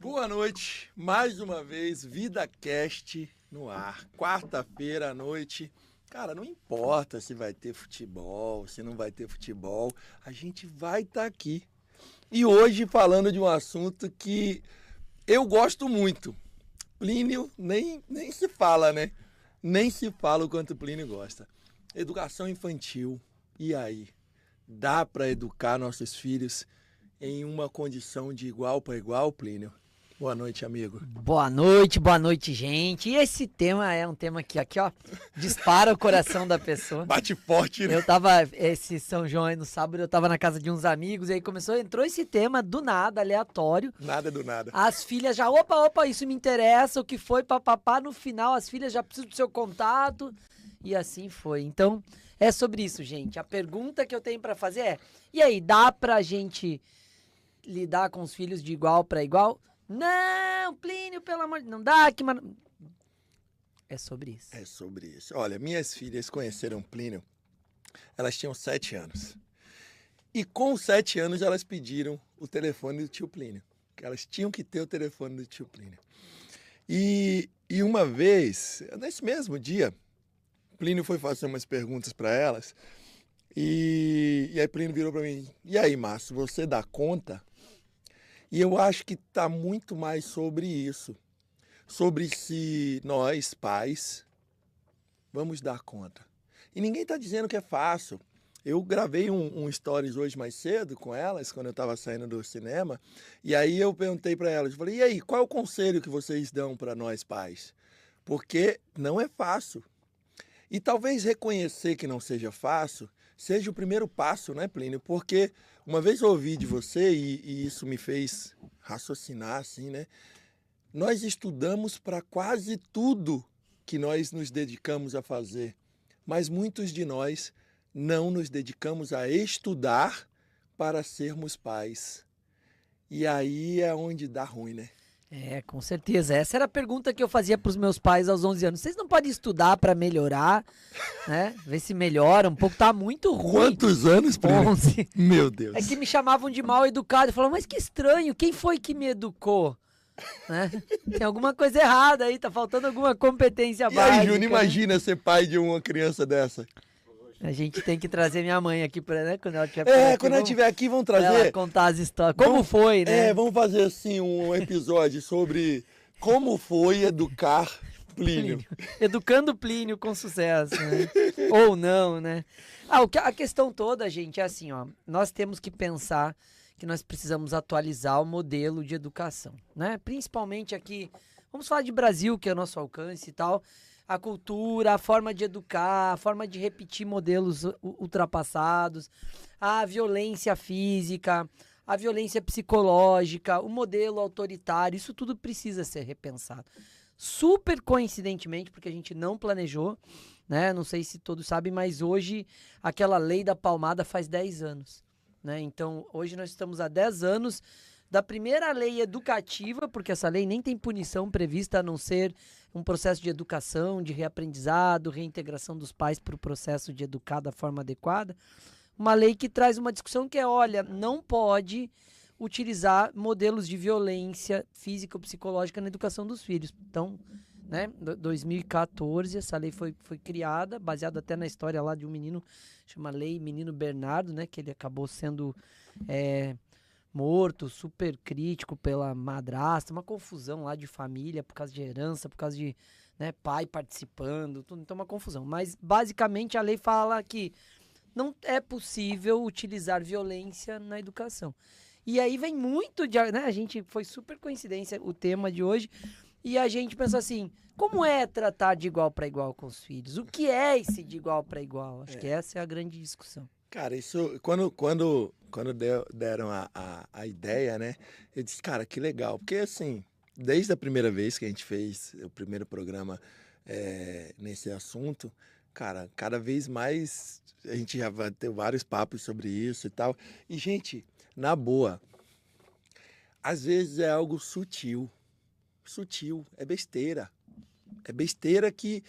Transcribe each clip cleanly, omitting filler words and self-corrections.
Boa noite, mais uma vez, VidaCast no ar, quarta-feira à noite. Cara, não importa se vai ter futebol, se não vai ter futebol, a gente vai estar aqui. E hoje falando de um assunto que eu gosto muito. Plínio nem se fala, né? Nem se fala o quanto Plínio gosta. Educação infantil. E aí? Dá para educar nossos filhos em uma condição de igual para igual, Plínio? Boa noite, amigo. Boa noite, gente. E esse tema é um tema que aqui, ó, dispara o coração da pessoa. Bate forte, né? Eu tava, esse São João aí no sábado, eu tava na casa de uns amigos, e aí entrou esse tema do nada, aleatório. Nada do nada. As filhas já, opa, isso me interessa, o que foi, papapá, no final as filhas já precisam do seu contato, e assim foi. Então, é sobre isso, gente. A pergunta que eu tenho pra fazer é, e aí, dá pra gente lidar com os filhos de igual pra igual? Não, Plínio, pelo amor de Deus, não dá, que mano. É sobre isso. É sobre isso. Olha, minhas filhas conheceram Plínio, elas tinham 7 anos. E com 7 anos elas pediram o telefone do tio Plínio. Que elas tinham que ter o telefone do tio Plínio. E uma vez, nesse mesmo dia, Plínio foi fazer umas perguntas para elas. E aí Plínio virou para mim, e aí, Márcio, você dá conta? E eu acho que está muito mais sobre isso. Sobre se nós, pais, vamos dar conta. E ninguém está dizendo que é fácil. Eu gravei um stories hoje mais cedo com elas, quando eu estava saindo do cinema. E aí eu perguntei para elas, falei, e aí, qual é o conselho que vocês dão para nós, pais? Porque não é fácil. E talvez reconhecer que não seja fácil seja o primeiro passo, né, Plínio? Porque uma vez eu ouvi de você, e isso me fez raciocinar, assim, né? Nós estudamos para quase tudo que nós nos dedicamos a fazer, mas muitos de nós não nos dedicamos a estudar para sermos pais. E aí é onde dá ruim, né? É, com certeza. Essa era a pergunta que eu fazia pros meus pais aos 11 anos. Vocês não podem estudar pra melhorar, né? Ver se melhora um pouco. Tá muito ruim. Quantos anos, Plínio? 11. Meu Deus. É que me chamavam de mal educado. Eu falava, mas que estranho, quem foi que me educou? Né? Tem alguma coisa errada aí, tá faltando alguma competência E básica. aí, Júnior, né? imagina ser pai de uma criança dessa. A gente tem que trazer minha mãe aqui, né? Quando ela estiver por aqui, Quando ela estiver aqui, vamos pra ela trazer. contar as histórias. Como foi, né? Vamos fazer assim um episódio sobre como foi educar Plínio. Educando Plínio com sucesso, né? Ou não, né? A questão toda, gente, é assim, ó. Nós temos que pensar que nós precisamos atualizar o modelo de educação, né? Principalmente aqui, vamos falar de Brasil, que é o nosso alcance e tal. A cultura, a forma de educar, a forma de repetir modelos ultrapassados, a violência física, a violência psicológica, o modelo autoritário, isso tudo precisa ser repensado. Super coincidentemente, porque a gente não planejou, né? Não sei se todos sabem, mas hoje aquela lei da palmada faz 10 anos, né? Então, hoje nós estamos há 10 anos da primeira lei educativa, porque essa lei nem tem punição prevista a não ser um processo de educação, de reaprendizado, reintegração dos pais para o processo de educar da forma adequada. Uma lei que traz uma discussão que é, olha, não pode utilizar modelos de violência física ou psicológica na educação dos filhos. Então, né, 2014, essa lei foi criada, baseada até na história lá de um menino, chama Lei Menino Bernardo, né, que ele acabou sendo morto, super crítico pela madrasta, uma confusão lá de família, por causa de herança, por causa de, né, pai participando, tudo, então uma confusão. Mas, basicamente, a lei fala que não é possível utilizar violência na educação. E aí vem muito de, né, a gente, foi super coincidência o tema de hoje, e a gente pensou assim, como é tratar de igual para igual com os filhos? O que é esse de igual para igual? Acho que essa é a grande discussão. Cara, isso, quando deram a ideia, né, eu disse, cara, que legal, porque assim, desde a primeira vez que a gente fez o primeiro programa nesse assunto, cara, cada vez mais a gente já vai ter vários papos sobre isso e tal, e gente, na boa, às vezes é algo sutil, é besteira que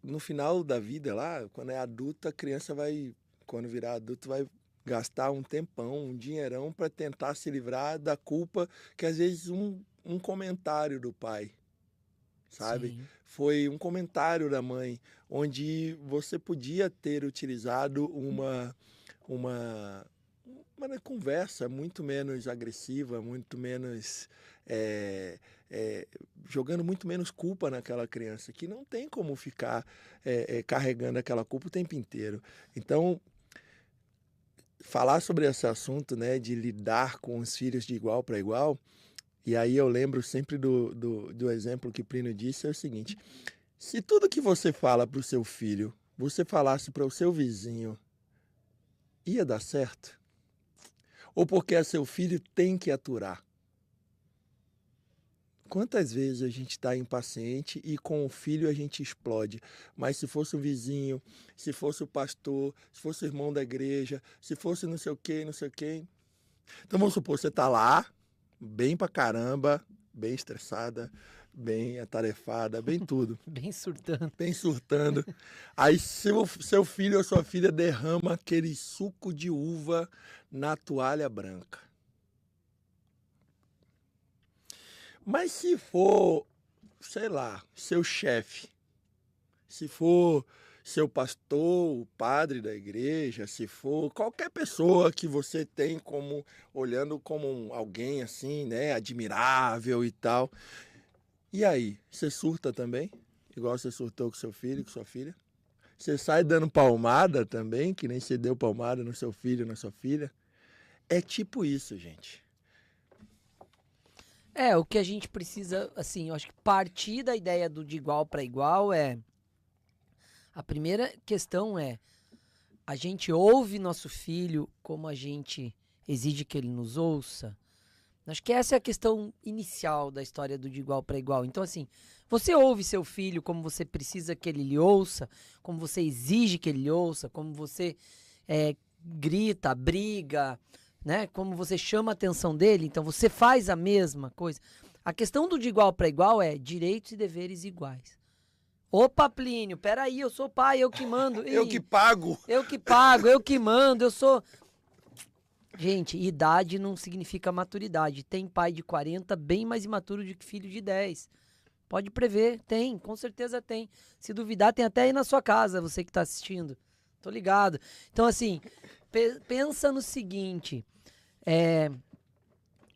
no final da vida lá, quando é adulta, a criança vai, quando virar adulto, vai gastar um tempão, um dinheirão para tentar se livrar da culpa que às vezes um comentário do pai, sabe? Sim. Foi um comentário da mãe, onde você podia ter utilizado uma conversa muito menos agressiva, muito menos é, jogando muito menos culpa naquela criança, que não tem como ficar carregando aquela culpa o tempo inteiro. Então, falar sobre esse assunto, né, de lidar com os filhos de igual para igual, e aí eu lembro sempre do exemplo que Plínio disse, é o seguinte: se tudo que você fala para o seu filho, você falasse para o seu vizinho, ia dar certo? Ou porque é seu filho tem que aturar? Quantas vezes a gente está impaciente e com o filho a gente explode? Mas se fosse o vizinho, se fosse o pastor, se fosse o irmão da igreja, se fosse não sei o quê, não sei o quê. Então vamos supor, você está lá, bem pra caramba, bem estressada, bem atarefada, bem tudo. Bem surtando. Bem surtando. Aí seu filho ou sua filha derrama aquele suco de uva na toalha branca. Mas se for, sei lá, seu chefe, se for seu pastor, o padre da igreja, se for qualquer pessoa que você tem como, olhando como alguém assim, né, admirável e tal. E aí, você surta também? Igual você surtou com seu filho, com sua filha? Você sai dando palmada também, que nem você deu palmada no seu filho, na sua filha? É tipo isso, gente. O que a gente precisa, assim, eu acho que partir da ideia do de igual para igual a primeira questão é, a gente ouve nosso filho como a gente exige que ele nos ouça? Acho que essa é a questão inicial da história do de igual para igual. Então, assim, você ouve seu filho como você precisa que ele lhe ouça, como você exige que ele lhe ouça, como você grita, briga, né? Como você chama a atenção dele, então você faz a mesma coisa. A questão do de igual para igual é direitos e deveres iguais. Opa, Plínio, peraí, eu sou pai, eu que mando. Eu que pago. Eu que pago, eu que mando, eu sou... Gente, idade não significa maturidade. Tem pai de 40 bem mais imaturo do que filho de 10. Pode prever, tem, com certeza tem. Se duvidar, tem até aí na sua casa, você que tá assistindo. Tô ligado. Então, assim, pensa no seguinte...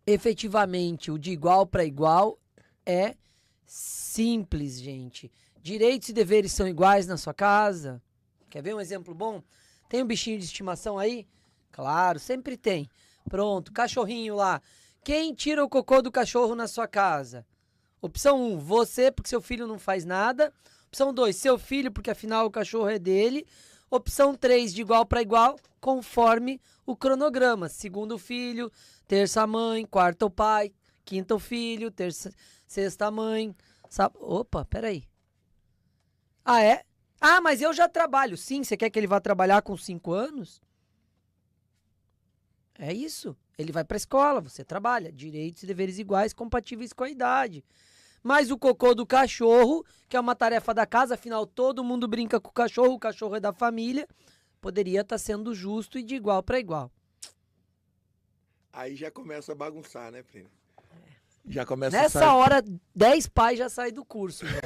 efetivamente, o de igual para igual é simples, gente. Direitos e deveres são iguais na sua casa? Quer ver um exemplo bom? Tem um bichinho de estimação aí? Claro, sempre tem. Pronto, cachorrinho lá. Quem tira o cocô do cachorro na sua casa? Opção 1, você, porque seu filho não faz nada. Opção 2, seu filho, porque afinal o cachorro é dele. Opção 3, de igual para igual, conforme o cronograma. Segundo o filho, terça a mãe, quarta o pai, quinta o filho, sexta a mãe. Opa, peraí. Ah, é? Ah, mas eu já trabalho. Sim, você quer que ele vá trabalhar com 5 anos? É isso. Ele vai para a escola, você trabalha. Direitos e deveres iguais, compatíveis com a idade. Mas o cocô do cachorro, que é uma tarefa da casa, afinal todo mundo brinca com o cachorro é da família, poderia estar sendo justo e de igual para igual. Aí já começa a bagunçar, né, Plínio? Já começa Nessa hora, 10 pais já saem do curso. Já.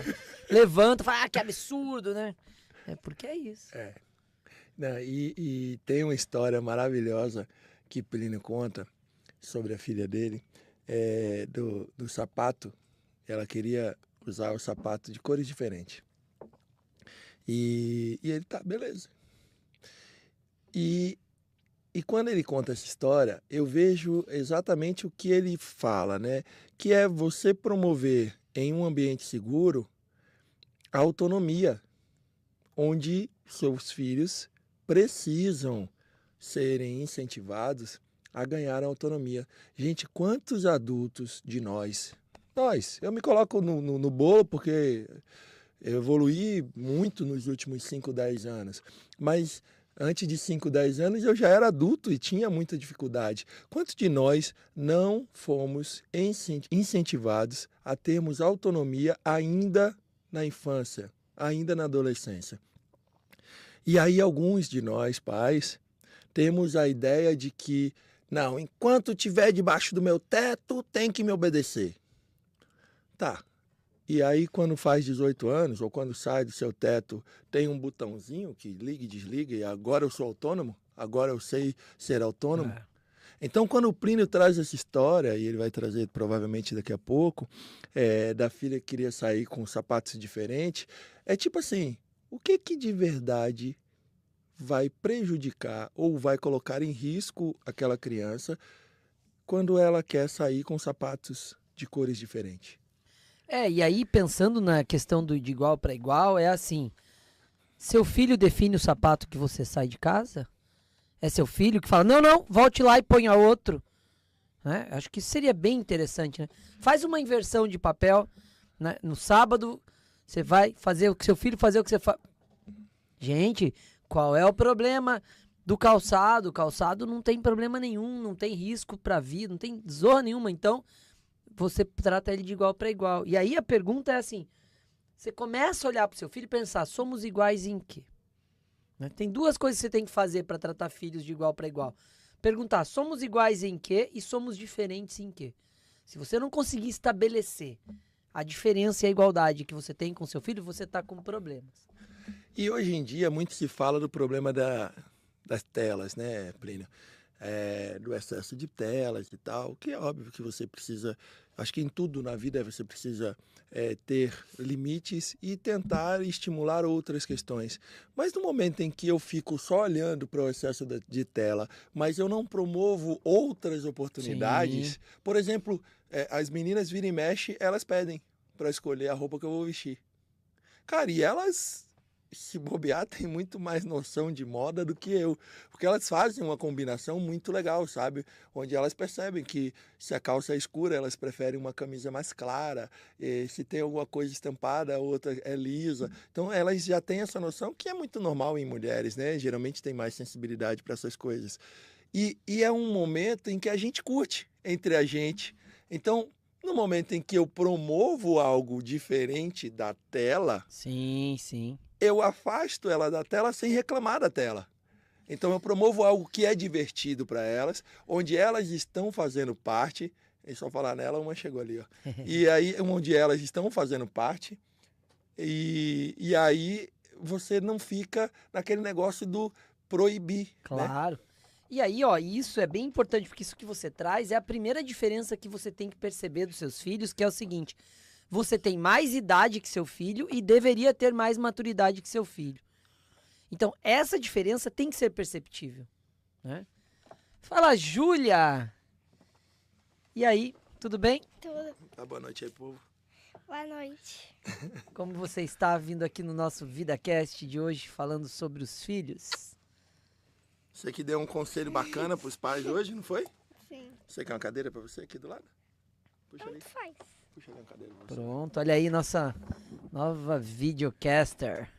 Levanta, fala, que absurdo, né? É porque é isso. Não, e tem uma história maravilhosa que Plínio conta sobre a filha dele, do sapato. Ela queria usar o sapato de cores diferentes. E ele tá, beleza. E quando ele conta essa história, eu vejo exatamente o que ele fala, né? Que é você promover em um ambiente seguro a autonomia, onde seus filhos precisam serem incentivados a ganhar a autonomia. Gente, quantos adultos de nós, eu me coloco no bolo porque eu evoluí muito nos últimos 5, 10 anos, mas antes de 5, 10 anos eu já era adulto e tinha muita dificuldade. Quantos de nós não fomos incentivados a termos autonomia ainda na infância, ainda na adolescência? E aí alguns de nós, pais, temos a ideia de que, não, enquanto estiver debaixo do meu teto, tem que me obedecer. Tá. E aí, quando faz 18 anos, ou quando sai do seu teto, tem um botãozinho que liga e desliga, e agora eu sou autônomo? Agora eu sei ser autônomo? É. Então, quando o Plínio traz essa história, e ele vai trazer provavelmente daqui a pouco, da filha que queria sair com sapatos diferentes, é tipo assim, o que de verdade vai prejudicar ou vai colocar em risco aquela criança quando ela quer sair com sapatos de cores diferentes? E aí pensando na questão de igual para igual, é assim, seu filho define o sapato que você sai de casa? É seu filho que fala, não, volte lá e ponha outro. Né? Acho que isso seria bem interessante, né? Faz uma inversão de papel, né? No sábado, você vai fazer o que seu filho fazer o que você faz. Gente, qual é o problema do calçado? O calçado não tem problema nenhum, não tem risco pra vida, não tem zorra nenhuma. Então, você trata ele de igual para igual. E aí a pergunta é assim, você começa a olhar pro seu filho e pensar, somos iguais em quê? Né? Tem duas coisas que você tem que fazer para tratar filhos de igual para igual. Perguntar, somos iguais em quê e somos diferentes em quê? Se você não conseguir estabelecer a diferença e a igualdade que você tem com seu filho, você está com problemas. E hoje em dia muito se fala do problema das telas, né, Plínio? Do excesso de telas e tal, que é óbvio que você precisa, acho que em tudo na vida você precisa ter limites e tentar estimular outras questões. Mas no momento em que eu fico só olhando para o excesso de tela, mas eu não promovo outras oportunidades, Sim. por exemplo, as meninas viram e mexem, elas pedem para escolher a roupa que eu vou vestir. Cara, e elas, se bobear, têm muito mais noção de moda do que eu. Porque elas fazem uma combinação muito legal, sabe? Onde elas percebem que se a calça é escura, elas preferem uma camisa mais clara. E se tem alguma coisa estampada, a outra é lisa. Então elas já têm essa noção que é muito normal em mulheres, né? Geralmente tem mais sensibilidade para essas coisas. E é um momento em que a gente curte entre a gente. Então, no momento em que eu promovo algo diferente da tela, Sim. eu afasto ela da tela sem reclamar da tela. Então eu promovo algo que é divertido para elas, onde elas estão fazendo parte. É só falar nela, uma chegou ali, ó. E aí, onde elas estão fazendo parte, e aí você não fica naquele negócio do proibir, né? Claro. E aí, ó, isso é bem importante, porque isso que você traz é a primeira diferença que você tem que perceber dos seus filhos, que é o seguinte: você tem mais idade que seu filho e deveria ter mais maturidade que seu filho. Então, essa diferença tem que ser perceptível, né? Fala, Júlia! E aí, tudo bem? Tudo. Tá, boa noite aí, povo. Boa noite. Como você está vindo aqui no nosso VidaCast de hoje, falando sobre os filhos? Você que deu um conselho bacana pros pais hoje, não foi? Sim. Você quer uma cadeira para você aqui do lado? Puxa ali. Tanto faz. Puxa ali uma cadeira pra você. Pronto, olha aí nossa nova videocaster,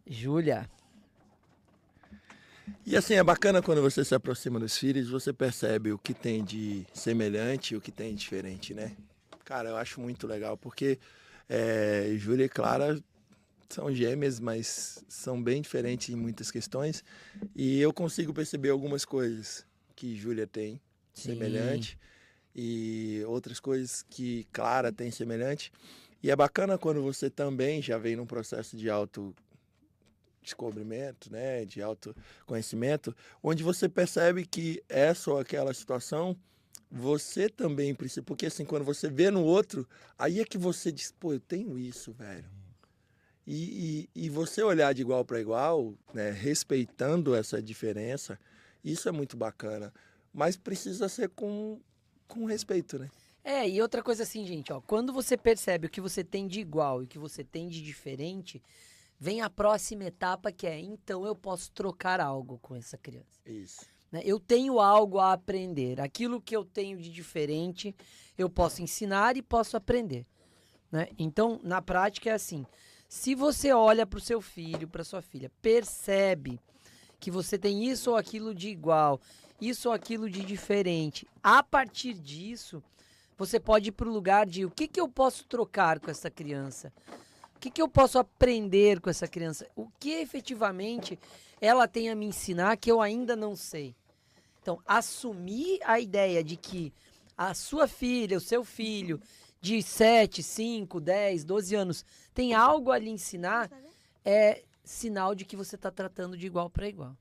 Júlia. E assim, é bacana quando você se aproxima dos filhos, você percebe o que tem de semelhante e o que tem de diferente, né? Cara, eu acho muito legal, porque Júlia e Clara são gêmeas, mas são bem diferentes em muitas questões. E eu consigo perceber algumas coisas que Júlia tem semelhante e outras coisas que Clara tem semelhante. E é bacana quando você também já vem num processo de autodescobrimento, né, de autoconhecimento, onde você percebe que essa ou aquela situação você também precisa, porque assim, quando você vê no outro, aí é que você diz, pô, eu tenho isso, velho. E você olhar de igual para igual, né, respeitando essa diferença, isso é muito bacana. Mas precisa ser com respeito, né? E outra coisa assim, gente, ó, quando você percebe o que você tem de igual e o que você tem de diferente, vem a próxima etapa que é, então eu posso trocar algo com essa criança. Isso. Né? Eu tenho algo a aprender. Aquilo que eu tenho de diferente, eu posso ensinar e posso aprender. Né? Então, na prática é assim, se você olha para o seu filho, para sua filha, percebe que você tem isso ou aquilo de igual, isso ou aquilo de diferente, a partir disso, você pode ir para o lugar de o que eu posso trocar com essa criança? que eu posso aprender com essa criança? O que efetivamente ela tem a me ensinar que eu ainda não sei? Então, assumir a ideia de que a sua filha, o seu filho, de 7, 5, 10, 12 anos, tem algo a lhe ensinar, é sinal de que você está tratando de igual para igual.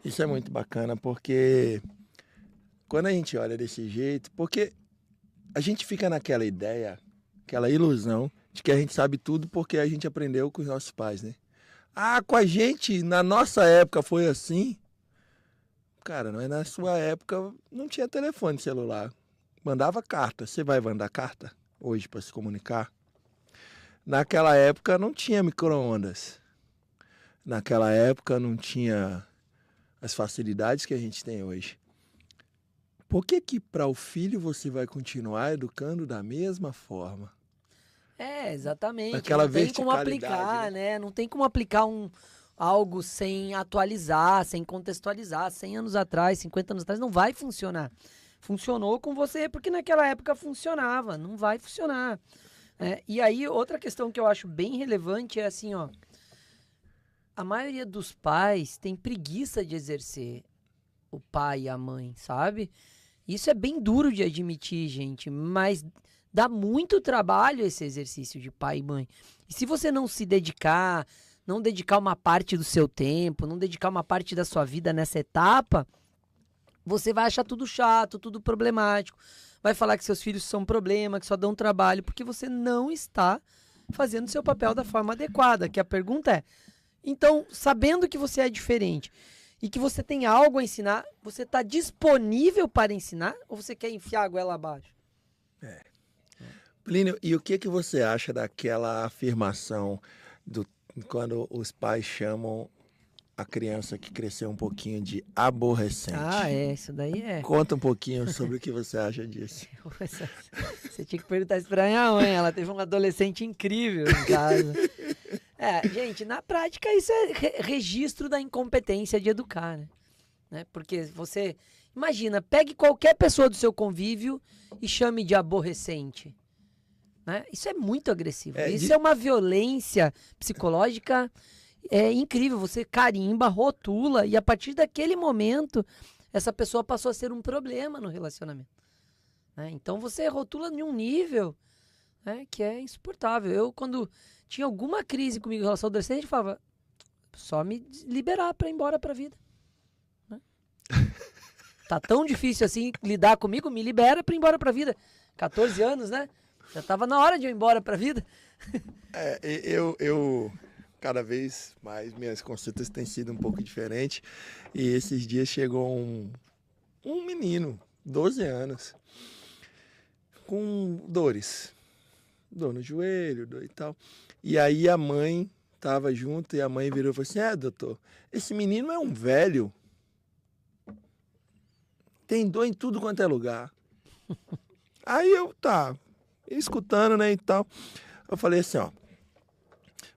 Isso é muito bacana, porque quando a gente olha desse jeito, porque a gente fica naquela ideia, aquela ilusão de que a gente sabe tudo porque a gente aprendeu com os nossos pais, né? Ah, com a gente, na nossa época foi assim. Cara, não é, na sua época não tinha telefone celular. Mandava carta. Você vai mandar carta hoje para se comunicar? Naquela época não tinha micro-ondas. Naquela época não tinha as facilidades que a gente tem hoje. Por que que para o filho você vai continuar educando da mesma forma? Exatamente. Naquela não tem como verticalidade, aplicar, né? Não tem como aplicar algo sem atualizar, sem contextualizar. 100 anos atrás, 50 anos atrás, não vai funcionar. Funcionou com você porque naquela época funcionava. Não vai funcionar. E aí, outra questão que eu acho bem relevante é assim, ó. A maioria dos pais tem preguiça de exercer o pai e a mãe, sabe? Isso é bem duro de admitir, gente, mas dá muito trabalho esse exercício de pai e mãe. E se você não se dedicar, não dedicar uma parte do seu tempo, não dedicar uma parte da sua vida nessa etapa, você vai achar tudo chato, tudo problemático. Vai falar que seus filhos são problema, que só dão trabalho, porque você não está fazendo seu papel da forma adequada. Que a pergunta é, então, sabendo que você é diferente e que você tem algo a ensinar, você está disponível para ensinar ou você quer enfiar a goela abaixo? Plínio, e o que que você acha daquela afirmação quando os pais chamam a criança que cresceu um pouquinho de aborrecente? Isso daí é. Conta um pouquinho sobre o que você acha disso. Você tinha que perguntar isso pra minha mãe, ela teve um adolescente incrível em casa. Gente, na prática isso é registro da incompetência de educar, né? Porque você, imagina, pegue qualquer pessoa do seu convívio e chame de aborrecente. Né? Isso é muito agressivo. Isso é uma violência psicológica incrível. Você carimba, rotula e a partir daquele momento essa pessoa passou a ser um problema no relacionamento. Né? Então você rotula em um nível que é insuportável. Eu, quando tinha alguma crise comigo em relação ao adolescente, falava, só me liberar para ir embora pra vida. Né? Tá tão difícil assim lidar comigo, me libera pra ir embora pra vida. 14 anos, né? Já tava na hora de eu ir embora pra vida. Eu cada vez mais, minhas consultas têm sido um pouco diferentes. E esses dias chegou um menino, 12 anos, com dores. Dor no joelho, dor e tal. E aí a mãe tava junto e a mãe virou e falou assim, doutor, esse menino é um velho. Tem dor em tudo quanto é lugar. Aí eu, escutando, né, e tal. Eu falei assim,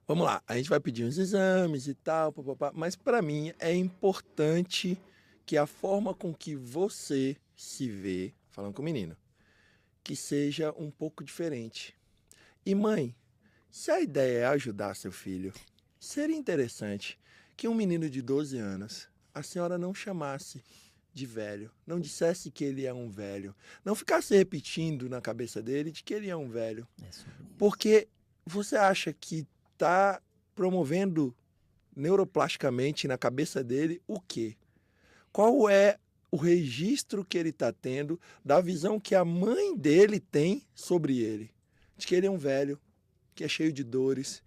vamos lá, a gente vai pedir uns exames e tal, mas para mim é importante que a forma com que você se vê, falando com o menino, que seja um pouco diferente. E mãe, se a ideia é ajudar seu filho, seria interessante que um menino de 12 anos, a senhora não chamasse de velho, não dissesse que ele é um velho, não ficasse repetindo na cabeça dele de que ele é um velho, porque você acha que está promovendo neuroplasticamente na cabeça dele o quê? Qual é o registro que ele está tendo da visão que a mãe dele tem sobre ele? De que ele é um velho, que é cheio de dores,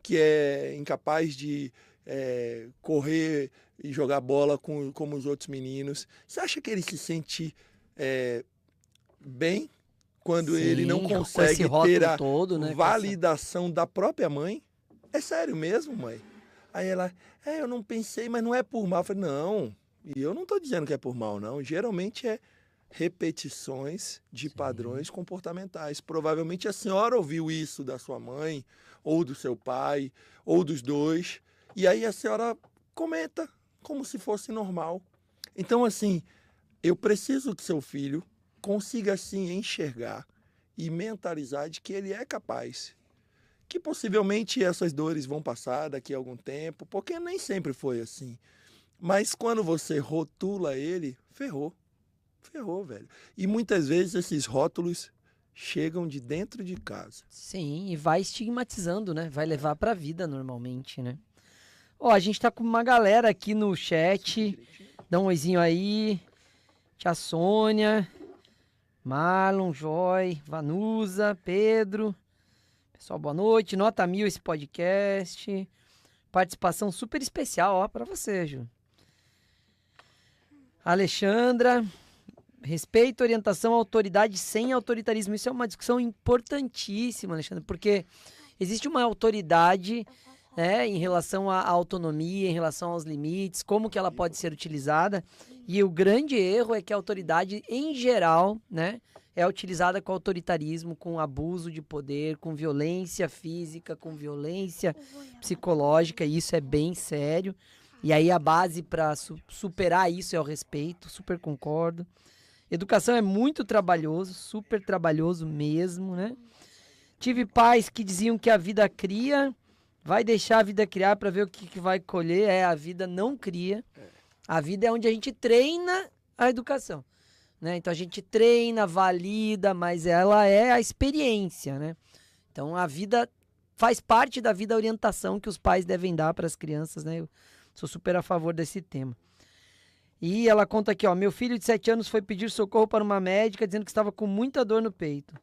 que é incapaz de correr e jogar bola como os outros meninos. Você acha que ele se sente bem quando ele não consegue ter a validação da própria mãe? É sério mesmo, mãe? Aí ela, eu não pensei, mas não é por mal. Eu falei, não, e eu não estou dizendo que é por mal, não. Geralmente é repetições de padrões comportamentais. Provavelmente a senhora ouviu isso da sua mãe, ou do seu pai, ou dos dois, e aí a senhora comenta como se fosse normal. Então, assim, eu preciso que seu filho consiga, assim, enxergar e mentalizar de que ele é capaz. Que possivelmente essas dores vão passar daqui a algum tempo, porque nem sempre foi assim. Mas quando você rotula ele, ferrou. Ferrou, velho. E muitas vezes esses rótulos chegam de dentro de casa. Sim, e vai estigmatizando, né? Vai levar pra vida normalmente, né? Ó, a gente tá com uma galera aqui no chat. Dá um oizinho aí. Tia Sônia, Marlon, Joy, Vanusa, Pedro. Pessoal, boa noite. Nota 1000 esse podcast. Participação super especial, ó, pra você, Ju. Alexandra. Respeito, orientação, autoridade sem autoritarismo. Isso é uma discussão importantíssima, Alexandre, porque existe uma autoridade, né, em relação à autonomia, em relação aos limites, como que ela pode ser utilizada. E o grande erro é que a autoridade, em geral, né, é utilizada com autoritarismo, com abuso de poder, com violência física, com violência psicológica, e isso é bem sério. E aí a base para superar isso é o respeito, super concordo. Educação é muito trabalhoso, super trabalhoso mesmo, né? Tive pais que diziam que a vida cria, vai deixar a vida criar para ver o que vai colher. A vida não cria. A vida é onde a gente treina a educação, né? Então a gente treina, valida, mas ela é a experiência, né? Então a vida faz parte da vida, a orientação que os pais devem dar para as crianças, né? Eu sou super a favor desse tema. E ela conta aqui, ó, meu filho de 7 anos foi pedir socorro para uma médica dizendo que estava com muita dor no peito.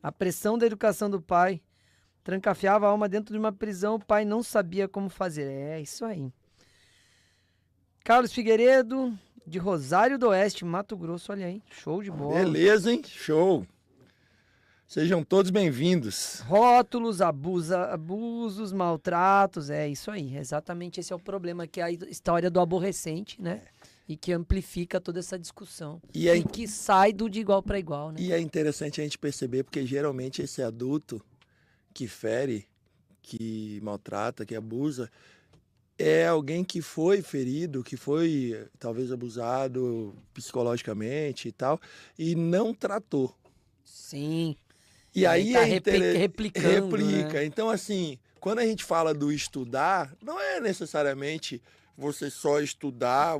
A pressão da educação do pai trancafiava a alma dentro de uma prisão, o pai não sabia como fazer. É isso aí. Carlos Figueiredo, de Rosário do Oeste, Mato Grosso, olha aí, show de bola. Beleza, hein? Show! Sejam todos bem-vindos. Rótulos, abusos, maltratos, é isso aí. Exatamente esse é o problema, que é a história do aborrecente, né? E que amplifica toda essa discussão. E que sai do de igual para igual, né? E é interessante a gente perceber, porque geralmente esse adulto que fere, que maltrata, que abusa, é alguém que foi ferido, que foi talvez abusado psicologicamente e tal, e não tratou. Sim. E aí tá replicando, né? Então, assim, quando a gente fala do estudar, não é necessariamente você só estudar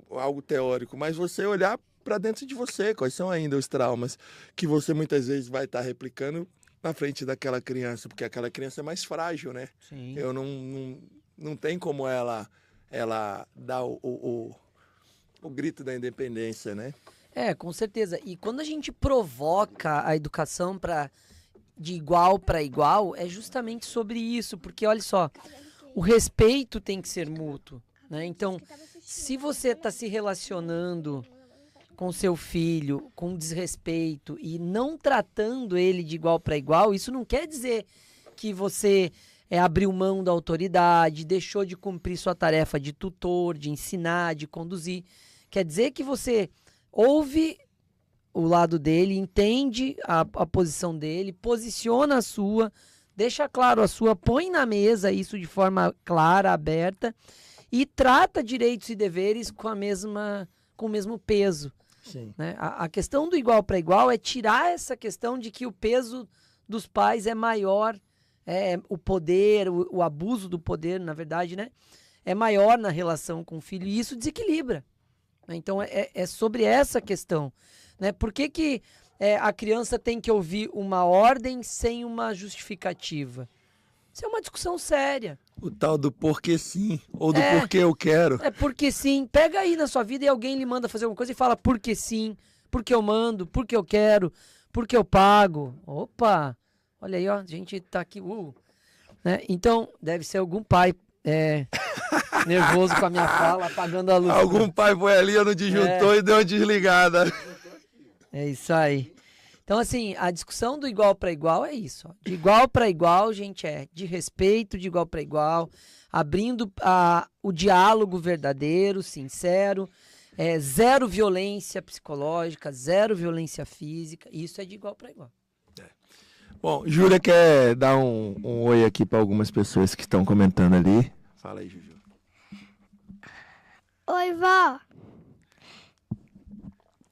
algo teórico, mas você olhar para dentro de você, quais são ainda os traumas que você muitas vezes vai estar replicando na frente daquela criança, porque aquela criança é mais frágil, né? Sim. Eu não tem como ela dar o grito da independência, né? É, com certeza. E quando a gente provoca a educação de igual para igual, é justamente sobre isso, porque olha só, o respeito tem que ser mútuo, né? Então, se você está se relacionando com seu filho com desrespeito e não tratando ele de igual para igual, isso não quer dizer que você abriu mão da autoridade, deixou de cumprir sua tarefa de tutor, de ensinar, de conduzir. Quer dizer que você ouve o lado dele, entende a posição dele, posiciona a sua, deixa claro a sua, põe na mesa isso de forma clara, aberta, e trata direitos e deveres com o mesmo peso. Sim. Né? A questão do igual para igual é tirar essa questão de que o peso dos pais é maior, o poder, o abuso do poder, na verdade, né? É maior na relação com o filho, e isso desequilibra. Então, é sobre essa questão. Né? Por que a criança tem que ouvir uma ordem sem uma justificativa? Isso é uma discussão séria. O tal do porquê sim, ou do porquê eu quero. É porque sim. Pega aí na sua vida e alguém lhe manda fazer alguma coisa e fala porque sim, porque eu mando, porque eu quero, porque eu pago. Opa! Olha aí, ó, a gente tá aqui. Né? Então, deve ser algum pai nervoso com a minha fala, apagando a luz. Algum pai foi ali no disjuntor e deu uma desligada. É isso aí. Então, assim, a discussão do igual para igual é isso. Ó. De igual para igual, gente, de respeito, de igual para igual, abrindo o diálogo verdadeiro, sincero, zero violência psicológica, zero violência física. Isso é de igual para igual. Bom, Júlia quer dar um oi aqui para algumas pessoas que estão comentando ali. Fala aí, Juju. Oi, vó.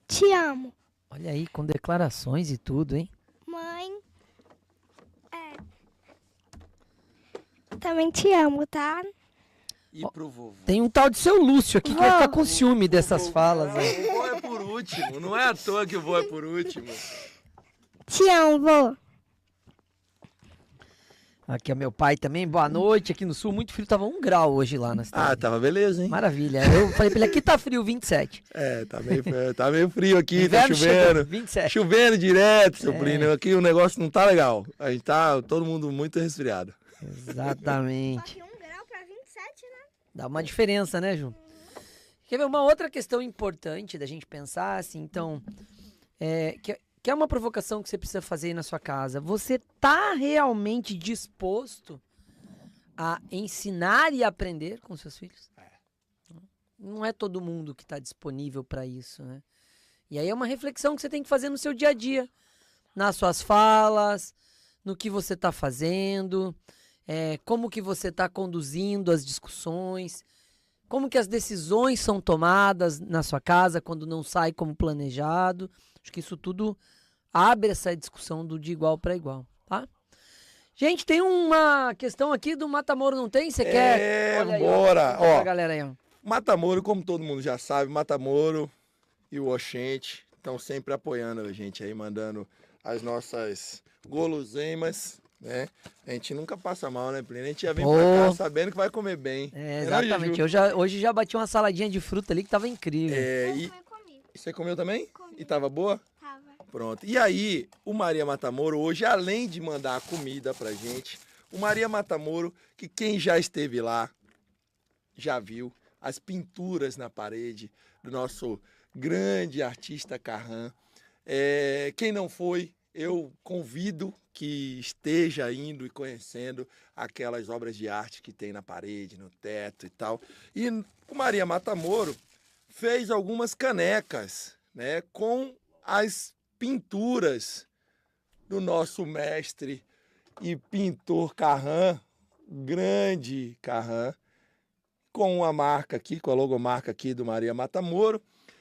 Te amo. Olha aí, com declarações e tudo, hein? mamãe. Também te amo, tá? E pro vovô? Tem um tal de seu Lúcio aqui que vai ficar com ciúme dessas falas. O vô é por último. Não é à toa que o vô é por último. Te amo, vô. Aqui é meu pai também, boa noite. Aqui no sul, muito frio, tava 1 grau hoje lá na cidade. Ah, tava beleza, hein? Maravilha. Eu falei pra ele, aqui tá frio, 27. Tá meio frio aqui, Inverno tá chovendo. chegou, 27. Chovendo direto, seu Plínio. Aqui o negócio não tá legal. A gente tá todo mundo muito resfriado. Exatamente. Só que 1 grau pra 27, né? Dá uma diferença, né, Ju? Quer ver uma outra questão importante da gente pensar, assim, então, que é uma provocação que você precisa fazer aí na sua casa. Você tá realmente disposto a ensinar e aprender com seus filhos? Não é todo mundo que está disponível para isso, né? E aí é uma reflexão que você tem que fazer no seu dia a dia, nas suas falas, no que você está fazendo, como que você está conduzindo as discussões, como que as decisões são tomadas na sua casa quando não sai como planejado. Acho que isso tudo abre essa discussão de igual para igual, tá? Gente, tem uma questão aqui do Matamoro, não tem? Você quer? Olha aí, bora! Ó, galera aí, ó. Matamoro, como todo mundo já sabe, Matamoro e o Oxente estão sempre apoiando a gente aí, mandando as nossas guloseimas, né? A gente nunca passa mal, né, Plínio? A gente já vem pra cá sabendo que vai comer bem. Exatamente. Hoje já bati uma saladinha de fruta ali que tava incrível. E você comeu também? Comi. E tava boa? Tava. Pronto. E aí, o Maria Matamoro hoje, além de mandar a comida pra gente, o Maria Matamoro, que quem já esteve lá, já viu as pinturas na parede do nosso grande artista Carran. Quem não foi, eu convido que esteja indo e conhecendo aquelas obras de arte que tem na parede, no teto e tal. E o Maria Matamoro fez algumas canecas, né, com as pinturas do nosso mestre e pintor Carran, grande Carran, com a marca aqui, com a logomarca aqui do Maria Matamoro.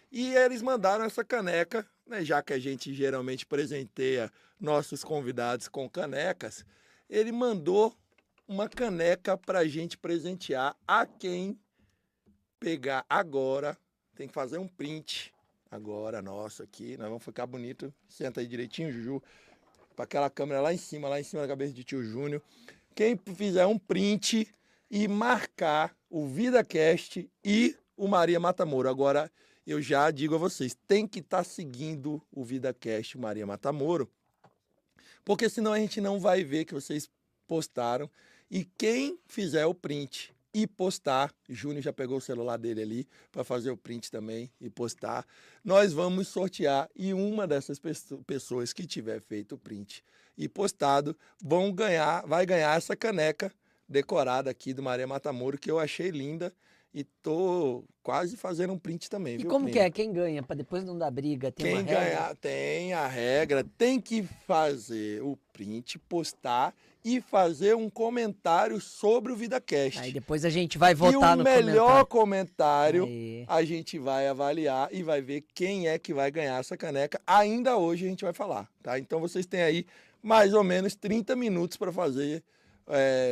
E eles mandaram essa caneca, né, já que a gente geralmente presenteia nossos convidados com canecas, ele mandou uma caneca para a gente presentear a quem pegar agora. Tem que fazer um print agora nosso aqui, nós vamos ficar bonito. Senta aí direitinho, Juju, para aquela câmera lá em cima da cabeça de tio Júnior. Quem fizer um print e marcar o VidaCast e o Maria Matamoro. Agora, eu já digo a vocês, tem que estar seguindo o VidaCast, o Maria Matamoro, porque senão a gente não vai ver que vocês postaram. E quem fizer o print e postar, Júnior já pegou o celular dele ali para fazer o print também e postar, nós vamos sortear, e uma dessas pessoas que tiver feito o print e postado vai ganhar essa caneca decorada aqui do Maria Matamoro, que eu achei linda. E tô quase fazendo um print também, E viu, como Plínio? que é? Quem ganha? Para depois não dar briga, tem uma Quem regra? ganhar tem a regra, tem que fazer o print, postar e fazer um comentário sobre o VidaCast. Aí depois a gente vai votar e no o melhor comentário Aí. a gente vai avaliar e vai ver quem é que vai ganhar essa caneca. Ainda hoje a gente vai falar, tá? Então vocês têm aí mais ou menos 30 minutos para fazer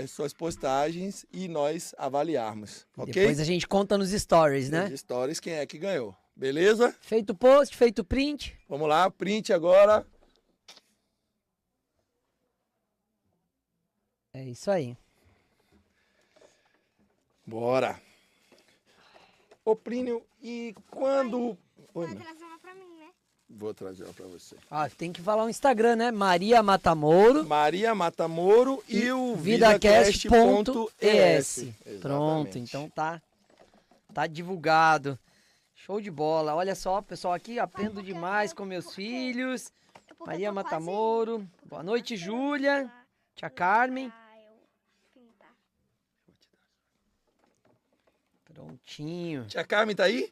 suas postagens e nós avaliarmos, ok? Depois a gente conta nos stories, né? Nos stories quem é que ganhou, beleza? Feito o post, feito o print. Vamos lá, print agora. É isso aí. Bora. Ô, Plínio, e quando... Oi, Vai mãe. trazer uma pra mim, né? Vou trazer ela pra você. Ah, tem que falar o Instagram, né? Maria Matamoro. Maria Matamoro e o Vidacast.es. Vidacast.es. Pronto, então tá divulgado. Show de bola. Olha só, pessoal, aqui aprendo demais com meus filhos. Porque Maria eu tô quase Matamoro. Boa noite, Júlia. Tia Carmen. eu pintar. Prontinho. Tia Carmen tá aí?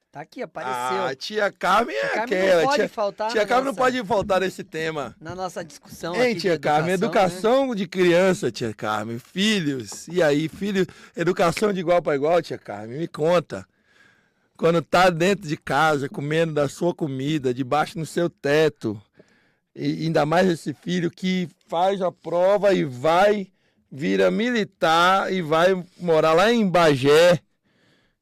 Tá aqui, apareceu. Ah, tia Carmen é Tia Carmen aquela. não pode faltar Tia na Carmen não nossa- pode faltar nesse tema. Na nossa discussão Hein, aqui de tia Carmen? né? Educação de criança, tia Carmen. Filhos. E aí, filho? Educação de igual para igual, tia Carmen? Me conta. Quando tá dentro de casa, comendo da sua comida, debaixo no seu teto, E ainda mais esse filho que faz a prova e vai, vira militar e vai morar lá em Bagé,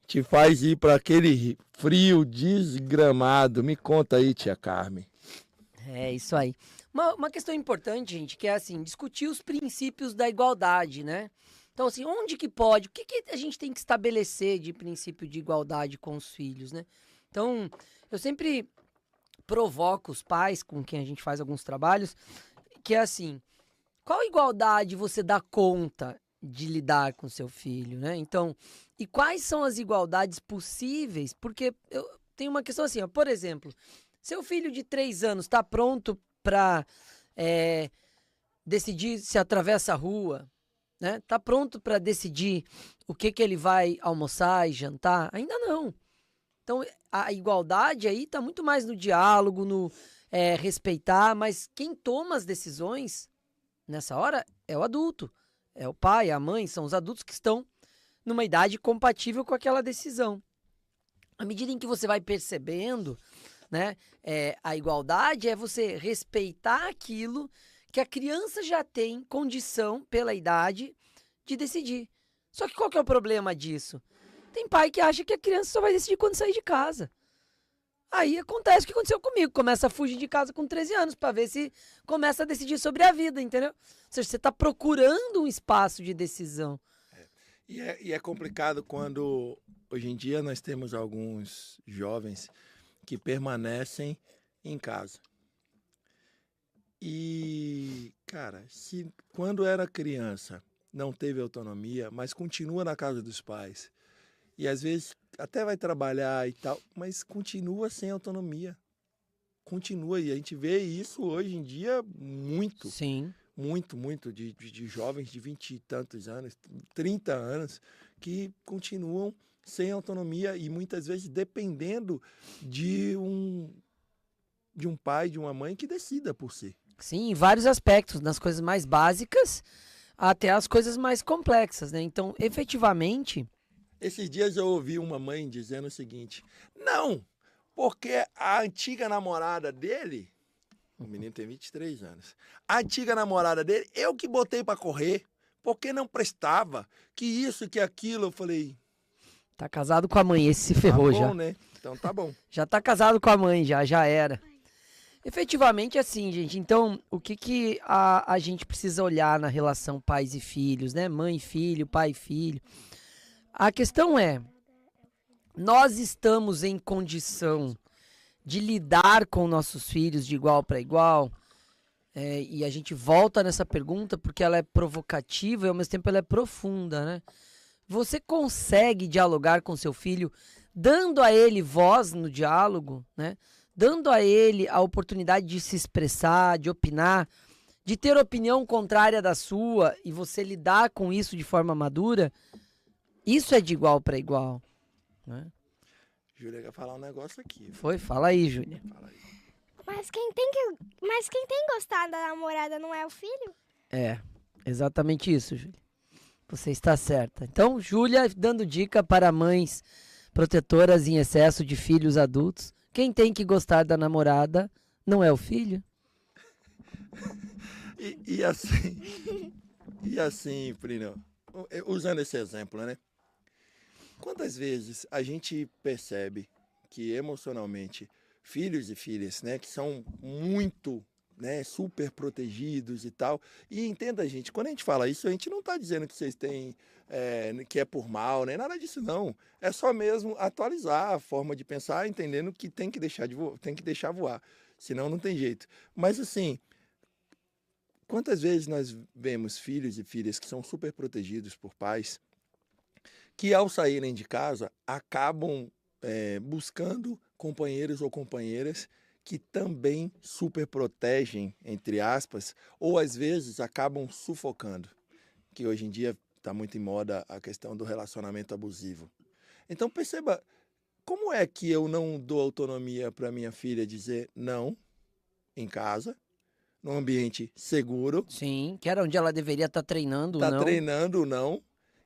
te faz ir para aquele frio desgramado. Me conta aí, tia Carmen. É isso aí. Uma questão importante, gente, que é assim, discutir os princípios da igualdade, né? Então, assim, onde que pode? O que que a gente tem que estabelecer de princípio de igualdade com os filhos, né? Então, eu sempre provoco os pais com quem a gente faz alguns trabalhos, que é assim, qual igualdade você dá conta de lidar com seu filho, né? Então, e quais são as igualdades possíveis? Porque eu tenho uma questão assim, ó, por exemplo, seu filho de 3 anos está pronto para decidir se atravessa a rua, né? Tá pronto para decidir o que ele vai almoçar e jantar? Ainda não. Então, a igualdade aí está muito mais no diálogo, no respeitar, mas quem toma as decisões nessa hora é o adulto, é o pai, a mãe, são os adultos que estão numa idade compatível com aquela decisão. À medida em que você vai percebendo, né, a igualdade é você respeitar aquilo que a criança já tem condição, pela idade, de decidir. Só que qual que é o problema disso? Tem pai que acha que a criança só vai decidir quando sair de casa. Aí acontece o que aconteceu comigo. Começa a fugir de casa com 13 anos para ver se começa a decidir sobre a vida, entendeu? Ou seja, você está procurando um espaço de decisão. E é complicado quando, hoje em dia, nós temos alguns jovens que permanecem em casa. E, cara, se quando era criança não teve autonomia, mas continua na casa dos pais, e às vezes até vai trabalhar e tal, mas continua sem autonomia. Continua, e a gente vê isso hoje em dia muito. Sim. Muito de jovens de 20 e tantos anos, 30 anos, que continuam sem autonomia e muitas vezes dependendo de um pai, de uma mãe que decida por si. Sim, em vários aspectos, nas coisas mais básicas até as coisas mais complexas, né? Então, efetivamente... Esses dias eu ouvi uma mãe dizendo o seguinte: não, porque a antiga namorada dele, o menino tem 23 anos, a antiga namorada dele, eu que botei para correr, porque não prestava, que isso, que aquilo. Eu falei... Tá casado com a mãe, esse se ferrou tá bom, já. né? Então tá bom. Já tá casado com a mãe, já era. Efetivamente assim, gente. Então, o que a gente precisa olhar na relação pais e filhos, né? Mãe e filho, pai e filho. A questão é, nós estamos em condição de lidar com nossos filhos de igual para igual? E a gente volta nessa pergunta porque ela é provocativa e ao mesmo tempo ela é profunda, né? Você consegue dialogar com seu filho dando a ele voz no diálogo, né? Dando a ele a oportunidade de se expressar, de opinar, de ter opinião contrária da sua e você lidar com isso de forma madura? Isso é de igual para igual, né? Júlia quer falar um negócio aqui. Fala aí, Júlia. Fala aí. Mas quem tem gostado da namorada não é o filho? É, exatamente isso, Júlia. Você está certa. Então, Júlia dando dica para mães protetoras em excesso de filhos adultos. Quem tem que gostar da namorada não é o filho? E assim, Plínio, usando esse exemplo, né? Quantas vezes a gente percebe que emocionalmente filhos e filhas, né, que são muito, né, super protegidos e tal, e entenda, gente, quando a gente fala isso, a gente não está dizendo que vocês têm, que é por mal, nem nada disso, não. É só mesmo atualizar a forma de pensar, entendendo que tem que deixar voar, senão não tem jeito. Mas assim, quantas vezes nós vemos filhos e filhas que são super protegidos por pais, que ao saírem de casa acabam buscando companheiros ou companheiras que também super protegem, entre aspas, ou às vezes acabam sufocando, que hoje em dia está muito em moda a questão do relacionamento abusivo. Então perceba, como é que eu não dou autonomia para minha filha dizer não em casa, num ambiente seguro? Sim, que era onde ela deveria estar treinando, não. Está treinando, não.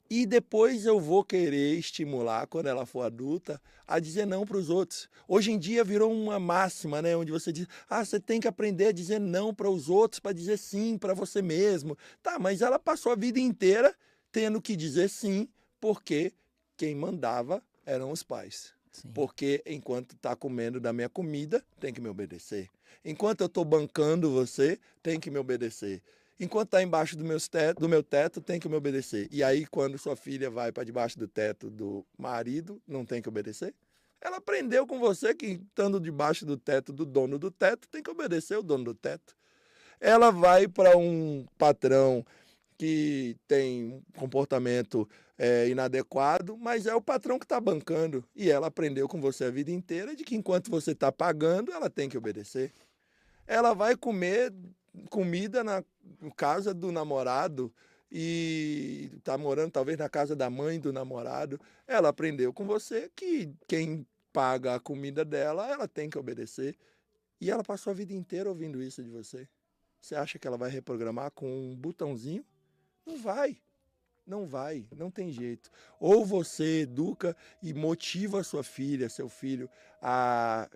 E depois eu vou querer estimular, quando ela for adulta, a dizer não para os outros. Hoje em dia virou uma máxima, né? Onde você diz, você tem que aprender a dizer não para os outros, para dizer sim para você mesmo. Tá, mas ela passou a vida inteira tendo que dizer sim, porque quem mandava eram os pais. Sim. Porque enquanto está comendo da minha comida, tem que me obedecer. Enquanto eu estou bancando você, tem que me obedecer. Enquanto está embaixo do meu teto, tem que me obedecer. E aí, quando sua filha vai para debaixo do teto do marido, não tem que obedecer? Ela aprendeu com você que, estando debaixo do teto do dono do teto, tem que obedecer o dono do teto. Ela vai para um patrão que tem um comportamento inadequado, mas é o patrão que está bancando. E ela aprendeu com você a vida inteira de que, enquanto você está pagando, ela tem que obedecer. Ela vai comer comida na casa do namorado e está morando talvez na casa da mãe do namorado. Ela aprendeu com você que quem paga a comida dela, ela tem que obedecer. E ela passou a vida inteira ouvindo isso de você. Você acha que ela vai reprogramar com um botãozinho? Não vai. Não vai, não tem jeito. Ou você educa e motiva a sua filha, seu filho, a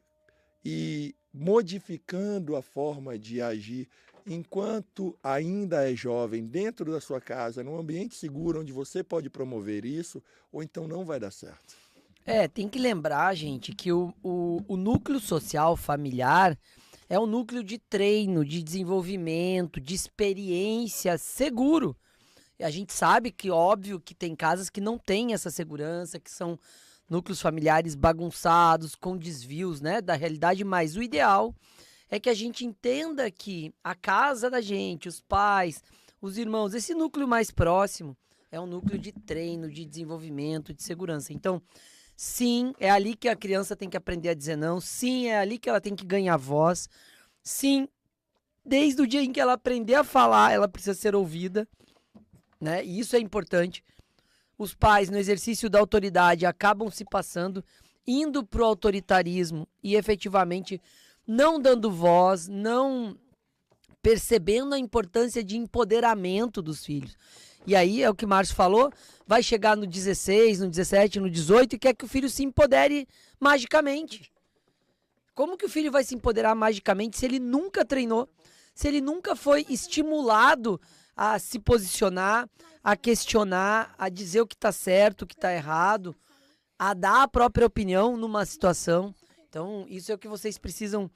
ir modificando a forma de agir enquanto ainda é jovem, dentro da sua casa, num ambiente seguro onde você pode promover isso, ou então não vai dar certo. Tem que lembrar, gente, que o núcleo social familiar é um núcleo de treino, de desenvolvimento, de experiência seguro. E a gente sabe que, óbvio, que tem casas que não têm essa segurança, que são núcleos familiares bagunçados, com desvios, né, da realidade, mas o ideal é que a gente entenda que a casa da gente, os pais, os irmãos, esse núcleo mais próximo é um núcleo de treino, de desenvolvimento, de segurança. Então, sim, é ali que a criança tem que aprender a dizer não, sim, é ali que ela tem que ganhar voz, sim, desde o dia em que ela aprender a falar, ela precisa ser ouvida, né? E isso é importante. Os pais, no exercício da autoridade, acabam se passando, indo para o autoritarismo e efetivamente não dando voz, não percebendo a importância de empoderamento dos filhos. E aí, é o que o Márcio falou, vai chegar no 16, no 17, no 18 e quer que o filho se empodere magicamente. Como que o filho vai se empoderar magicamente se ele nunca treinou, se ele nunca foi estimulado a se posicionar, a questionar, a dizer o que está certo, o que está errado, a dar a própria opinião numa situação? Então, isso é o que vocês precisam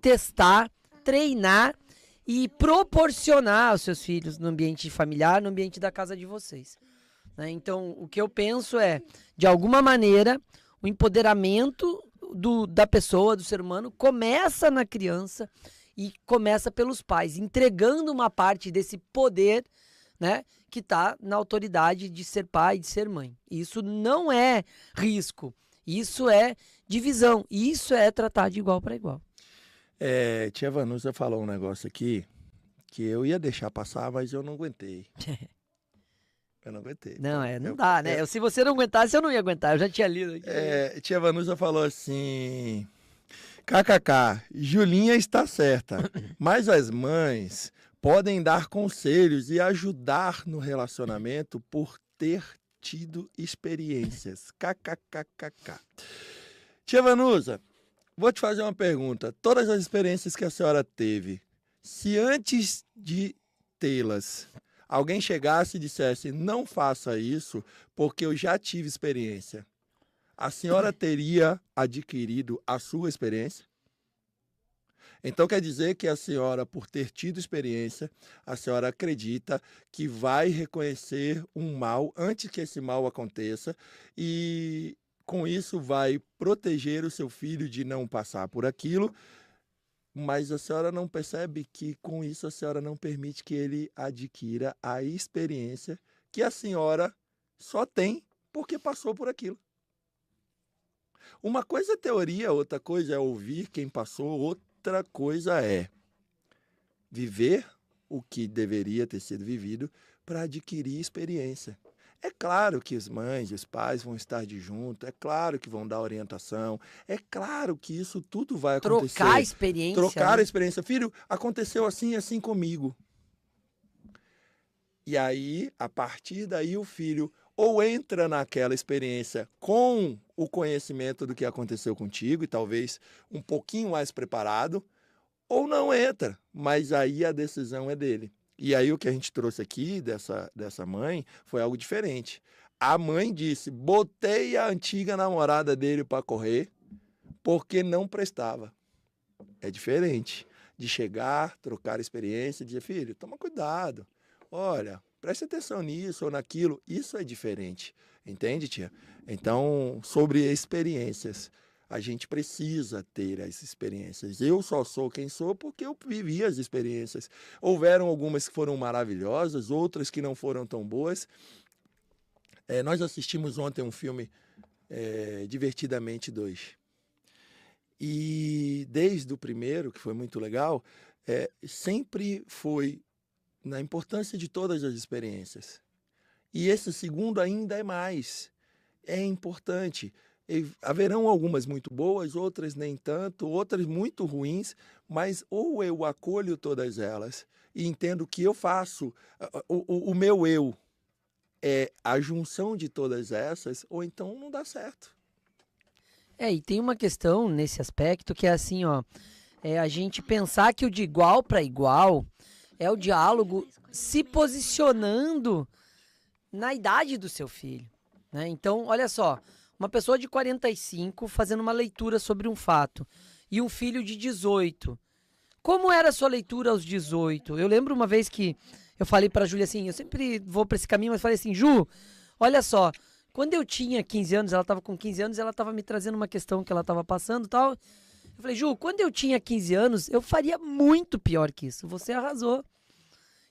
testar, treinar e proporcionar aos seus filhos no ambiente familiar, no ambiente da casa de vocês. Né? Então, o que eu penso é, de alguma maneira, o empoderamento da pessoa, do ser humano, começa na criança e começa pelos pais, entregando uma parte desse poder, né, que está na autoridade de ser pai e de ser mãe. Isso não é risco, isso é divisão, isso é tratar de igual para igual. Tia Vanusa falou um negócio aqui que eu ia deixar passar, mas eu não aguentei. Eu não aguentei. Não dá, né? Se você não aguentasse, eu não ia aguentar, eu já tinha lido aqui. Tia Vanusa falou assim... KKK, Julinha está certa, mas as mães podem dar conselhos e ajudar no relacionamento por ter tido experiências. KKKKK. Tia Vanusa, vou te fazer uma pergunta. Todas as experiências que a senhora teve, se antes de tê-las, alguém chegasse e dissesse, não faça isso porque eu já tive experiência, a senhora teria adquirido a sua experiência? Então quer dizer que a senhora, por ter tido experiência, a senhora acredita que vai reconhecer um mal antes que esse mal aconteça e com isso vai proteger o seu filho de não passar por aquilo, mas a senhora não percebe que com isso a senhora não permite que ele adquira a experiência que a senhora só tem porque passou por aquilo. Uma coisa é teoria, outra coisa é ouvir quem passou, outra coisa é viver o que deveria ter sido vivido para adquirir experiência. É claro que as mães e os pais vão estar de junto, é claro que vão dar orientação, é claro que isso tudo vai acontecer. Trocar a experiência. Trocar a experiência. Filho, aconteceu assim e assim comigo. E aí, a partir daí, o filho ou entra naquela experiência com o conhecimento do que aconteceu contigo e talvez um pouquinho mais preparado, ou não entra, mas aí a decisão é dele. E aí o que a gente trouxe aqui dessa mãe foi algo diferente. A mãe disse, botei a antiga namorada dele para correr porque não prestava. É diferente de chegar, trocar experiência e dizer, filho, toma cuidado. Olha, preste atenção nisso ou naquilo. Isso é diferente. Entende, tia? Então, sobre experiências, a gente precisa ter as experiências. Eu só sou quem sou porque eu vivi as experiências. Houveram algumas que foram maravilhosas, outras que não foram tão boas. Nós assistimos ontem um filme, Divertidamente 2. E desde o primeiro, que foi muito legal, sempre foi na importância de todas as experiências. E esse segundo ainda é mais. É importante. E haverão algumas muito boas, outras nem tanto, outras muito ruins, mas ou eu acolho todas elas e entendo que eu faço, o meu eu é a junção de todas essas, ou então não dá certo. E tem uma questão nesse aspecto que é assim, ó, a gente pensar que o de igual para igual é o diálogo se posicionando na idade do seu filho, né? Então, olha só, uma pessoa de 45 fazendo uma leitura sobre um fato e um filho de 18. Como era a sua leitura aos 18? Eu lembro uma vez que eu falei pra Júlia assim, eu sempre vou pra esse caminho, mas falei assim, Ju, olha só, quando eu tinha 15 anos, ela tava com 15 anos, ela tava me trazendo uma questão que ela tava passando e tal. Eu falei, Ju, quando eu tinha 15 anos, eu faria muito pior que isso. Você arrasou.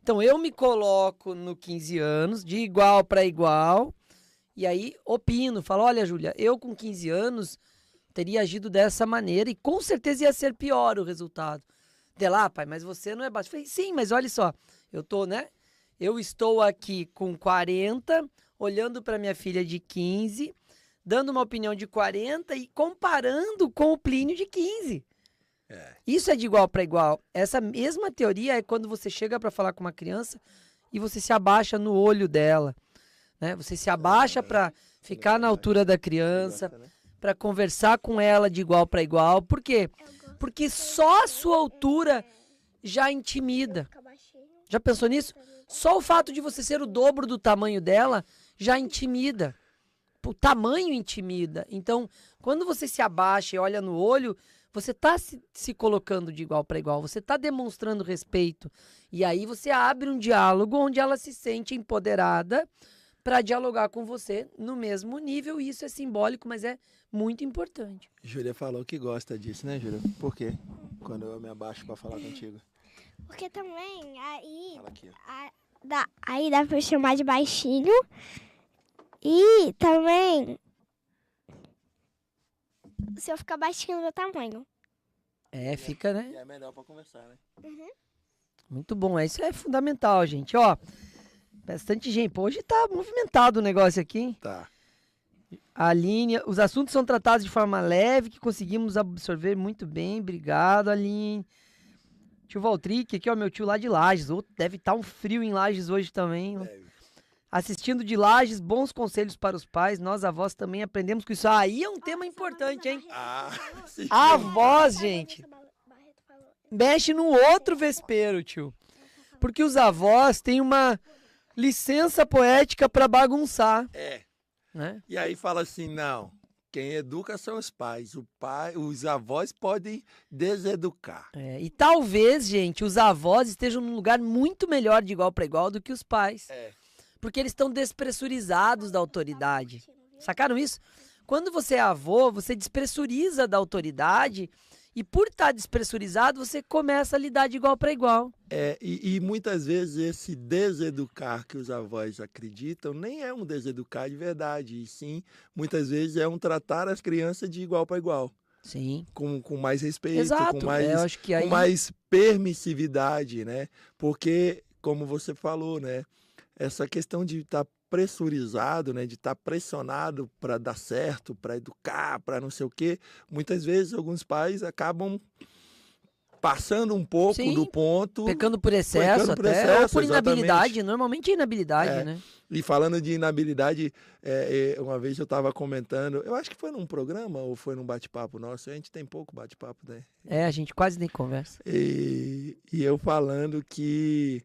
Então eu me coloco no 15 anos, de igual para igual, e aí opino, falo, olha, Júlia, eu com 15 anos teria agido dessa maneira e com certeza ia ser pior o resultado. De lá, pai, mas você não é baixo. Eu falei, sim, mas olha só, eu estou aqui com 40, olhando para minha filha de 15, dando uma opinião de 40 e comparando com o Plínio de 15. Isso é de igual para igual. Essa mesma teoria é quando você chega para falar com uma criança e você se abaixa no olho dela, né? Você se abaixa para ficar na altura da criança, para conversar com ela de igual para igual. Por quê? Porque só a sua altura já intimida. Já pensou nisso? Só o fato de você ser o dobro do tamanho dela já intimida. O tamanho intimida. Então, quando você se abaixa e olha no olho, você está se colocando de igual para igual, você está demonstrando respeito. E aí você abre um diálogo onde ela se sente empoderada para dialogar com você no mesmo nível. E isso é simbólico, mas é muito importante. Júlia falou que gosta disso, né, Júlia? Por quê? Quando eu me abaixo para falar contigo. Porque também aí, Fala aqui, aí dá pra eu chamar de baixinho. E também se eu ficar baixinho do meu tamanho. Fica, né? E é melhor para conversar, né? Muito bom. Isso é fundamental, gente. Ó, bastante gente. Pô, hoje tá movimentado o negócio aqui, hein? Tá. Aline, os assuntos são tratados de forma leve, que conseguimos absorver muito bem. Obrigado, Aline. Tio Valtric, aqui, ó, meu tio lá de Lages. Deve estar um frio em Lages hoje também. Assistindo de Lages, bons conselhos para os pais. Nós, avós, também aprendemos com isso. Aí é um tema importante, hein? Sim. A avós, gente, mexe num outro vespeiro, tio. Porque os avós têm uma licença poética para bagunçar. Né? E aí fala assim, não, quem educa são os pais. Os avós podem deseducar. E talvez, gente, os avós estejam num lugar muito melhor de igual para igual do que os pais. Porque eles estão despressurizados da autoridade. Sacaram isso? Quando você é avô, você despressuriza da autoridade e por estar despressurizado, você começa a lidar de igual para igual. E muitas vezes esse deseducar que os avós acreditam nem é um deseducar de verdade, e sim, muitas vezes é um tratar as crianças de igual para igual. Sim. Com mais respeito, Exato. com mais, eu acho que aí... com mais permissividade, né? Porque, como você falou, né? Essa questão de estar pressurizado, né, de estar pressionado para dar certo, para educar, para não sei o quê, muitas vezes alguns pais acabam passando um pouco Sim, do ponto. Pecando por excesso Pecando por até, excesso, ou por inabilidade. exatamente. Normalmente é inabilidade, né? E falando de inabilidade, uma vez eu estava comentando, eu acho que foi num programa ou foi num bate-papo nosso, a gente tem pouco bate-papo, né? A gente quase nem conversa. E eu falando que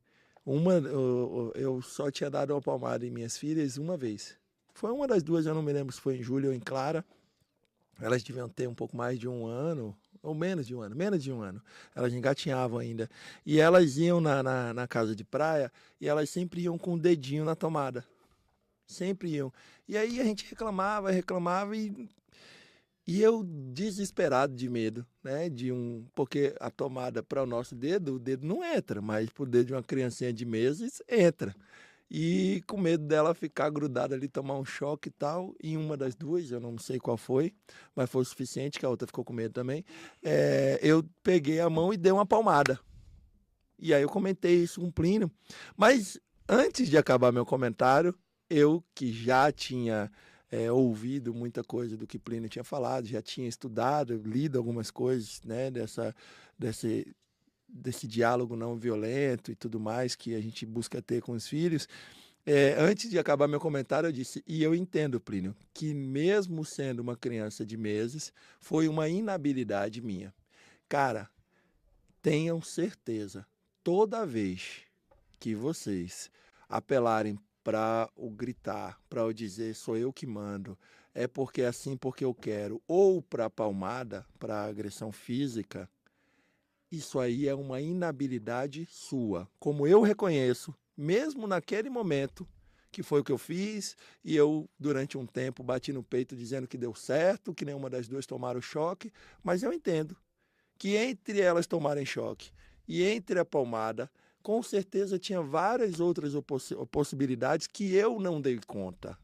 eu só tinha dado uma palmada em minhas filhas uma vez. Foi uma das duas, eu não me lembro se foi em Júlia ou em Clara. Elas deviam ter um pouco mais de um ano, ou menos de um ano. Elas engatinhavam ainda. E elas iam na casa de praia e elas sempre iam com o dedinho na tomada. Sempre iam. E aí a gente reclamava e eu desesperado de medo, né? Porque a tomada para o nosso dedo, o dedo não entra, mas para o dedo de uma criancinha de meses, entra. E com medo dela ficar grudada ali, tomar um choque e tal, em uma das duas, eu não sei qual foi, mas foi o suficiente, que a outra ficou com medo também, eu peguei a mão e dei uma palmada. E aí eu comentei isso com o Plínio. Mas antes de acabar meu comentário, eu que já tinha ouvido muita coisa do que Plínio tinha falado, já tinha estudado, lido algumas coisas, né, desse diálogo não violento e tudo mais que a gente busca ter com os filhos. Antes de acabar meu comentário, eu disse, e eu entendo, Plínio, que mesmo sendo uma criança de meses, foi uma inabilidade minha. Cara, tenham certeza, toda vez que vocês apelarem para o gritar, para o dizer sou eu que mando, é porque é assim porque eu quero, ou para a palmada, para a agressão física, isso aí é uma inabilidade sua. Como eu reconheço, mesmo naquele momento, que foi o que eu fiz, e eu, durante um tempo, bati no peito dizendo que deu certo, que nenhuma das duas tomaram choque, mas eu entendo que entre elas tomarem choque e entre a palmada, com certeza tinha várias outras possibilidades que eu não dei conta.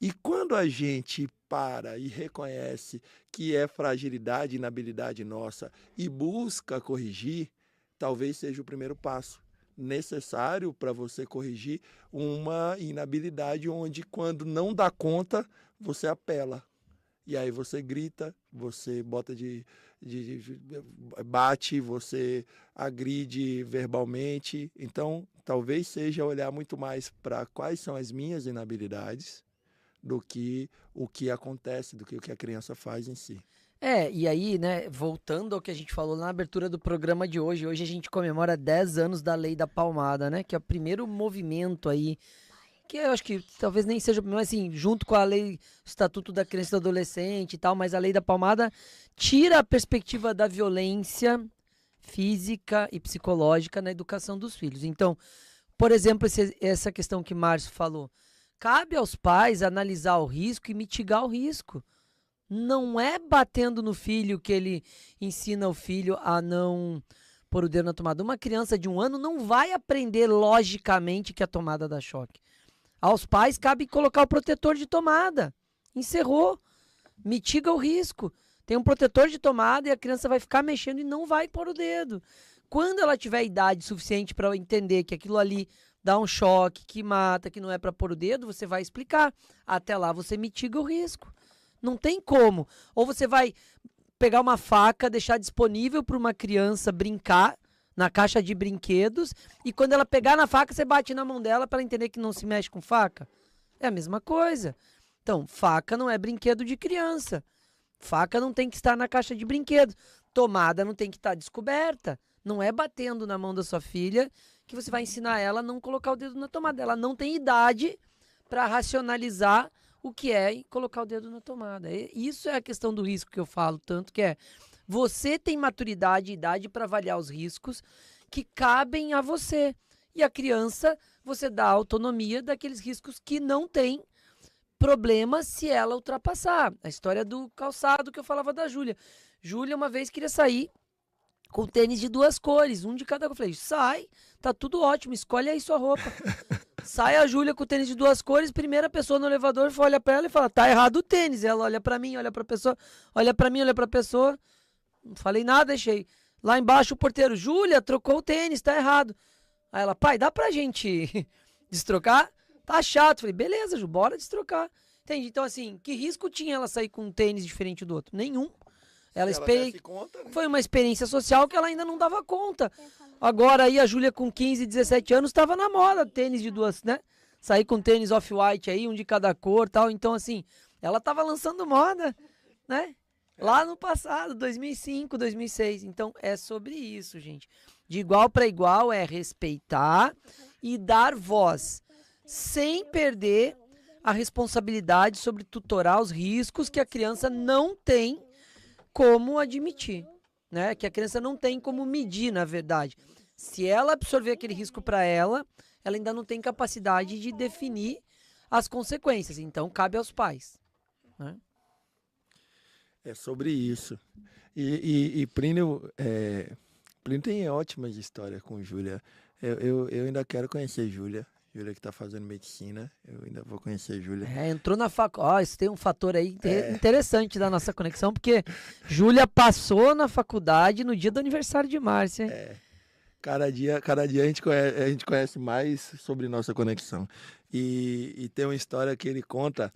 E quando a gente para e reconhece que é fragilidade e inabilidade nossa e busca corrigir, talvez seja o primeiro passo necessário para você corrigir uma inabilidade onde, quando não dá conta, você apela. E aí você grita, você bate, você agride verbalmente. Então, talvez seja olhar muito mais para quais são as minhas inabilidades do que o que acontece, do que o que a criança faz em si. E aí, né, voltando ao que a gente falou na abertura do programa de hoje, a gente comemora 10 anos da Lei da Palmada, né, que é o primeiro movimento aí, que eu acho que talvez nem seja o primeiro, assim, junto com a lei, Estatuto da Criança e do Adolescente e tal, mas a Lei da Palmada tira a perspectiva da violência física e psicológica na educação dos filhos. Então, por exemplo, essa questão que Márcio falou, cabe aos pais analisar o risco e mitigar o risco. Não é batendo no filho que ele ensina o filho a não pôr o dedo na tomada. Uma criança de 1 ano não vai aprender logicamente que a tomada dá choque. Aos pais cabe colocar o protetor de tomada. Encerrou. Mitiga o risco. Tem um protetor de tomada e a criança vai ficar mexendo e não vai pôr o dedo. Quando ela tiver idade suficiente para entender que aquilo ali dá um choque, que mata, que não é para pôr o dedo, você vai explicar. Até lá você mitiga o risco. Não tem como. Ou você vai pegar uma faca, deixar disponível para uma criança brincar na caixa de brinquedos e quando ela pegar na faca, você bate na mão dela para ela entender que não se mexe com faca. É a mesma coisa. Então, faca não é brinquedo de criança. Faca não tem que estar na caixa de brinquedos. Tomada não tem que estar descoberta. Não é batendo na mão da sua filha que você vai ensinar ela a não colocar o dedo na tomada. Ela não tem idade para racionalizar o que é colocar o dedo na tomada. Isso é a questão do risco que eu falo tanto, que é você tem maturidade e idade para avaliar os riscos que cabem a você. E a criança, você dá autonomia daqueles riscos que não tem problema se ela ultrapassar. A história do calçado que eu falava da Júlia. Júlia uma vez queria sair com tênis de 2 cores, um de cada cor. Eu falei, sai, tá tudo ótimo, escolhe aí sua roupa. Sai a Júlia com o tênis de 2 cores, primeira pessoa no elevador olha pra ela e fala, tá errado o tênis. Ela olha pra mim, olha pra pessoa, olha pra mim, olha pra pessoa. Não falei nada, deixei. Lá embaixo o porteiro, Júlia, trocou o tênis, tá errado. Aí ela, pai, dá pra gente destrocar? Tá chato. Falei, beleza, Ju, bora destrocar. Entende? Então, assim, que risco tinha ela sair com um tênis diferente do outro? Nenhum. Ela Se ela desse conta, né? Foi uma experiência social que ela ainda não dava conta. Agora aí a Júlia com 15, 17 anos estava na moda, tênis de duas, né? Sair com tênis off-white aí, um de cada cor, tal. Então assim, ela estava lançando moda, né? Lá no passado, 2005, 2006. Então é sobre isso, gente. De igual para igual é respeitar e dar voz, sem perder a responsabilidade sobre tutorar os riscos que a criança não tem como admitir, né? Que a criança não tem como medir, na verdade. Se ela absorver aquele risco para ela, ela ainda não tem capacidade de definir as consequências. Então cabe aos pais, né? É sobre isso. E Plínio, Plínio tem ótimas histórias com Júlia. Eu ainda quero conhecer Júlia. Júlia que está fazendo medicina. Eu ainda vou conhecer Júlia. Entrou na faculdade. Isso tem um fator aí interessante da nossa conexão, porque Júlia passou na faculdade no dia do aniversário de Márcia. Cada dia a gente conhece mais sobre nossa conexão. E tem uma história que ele conta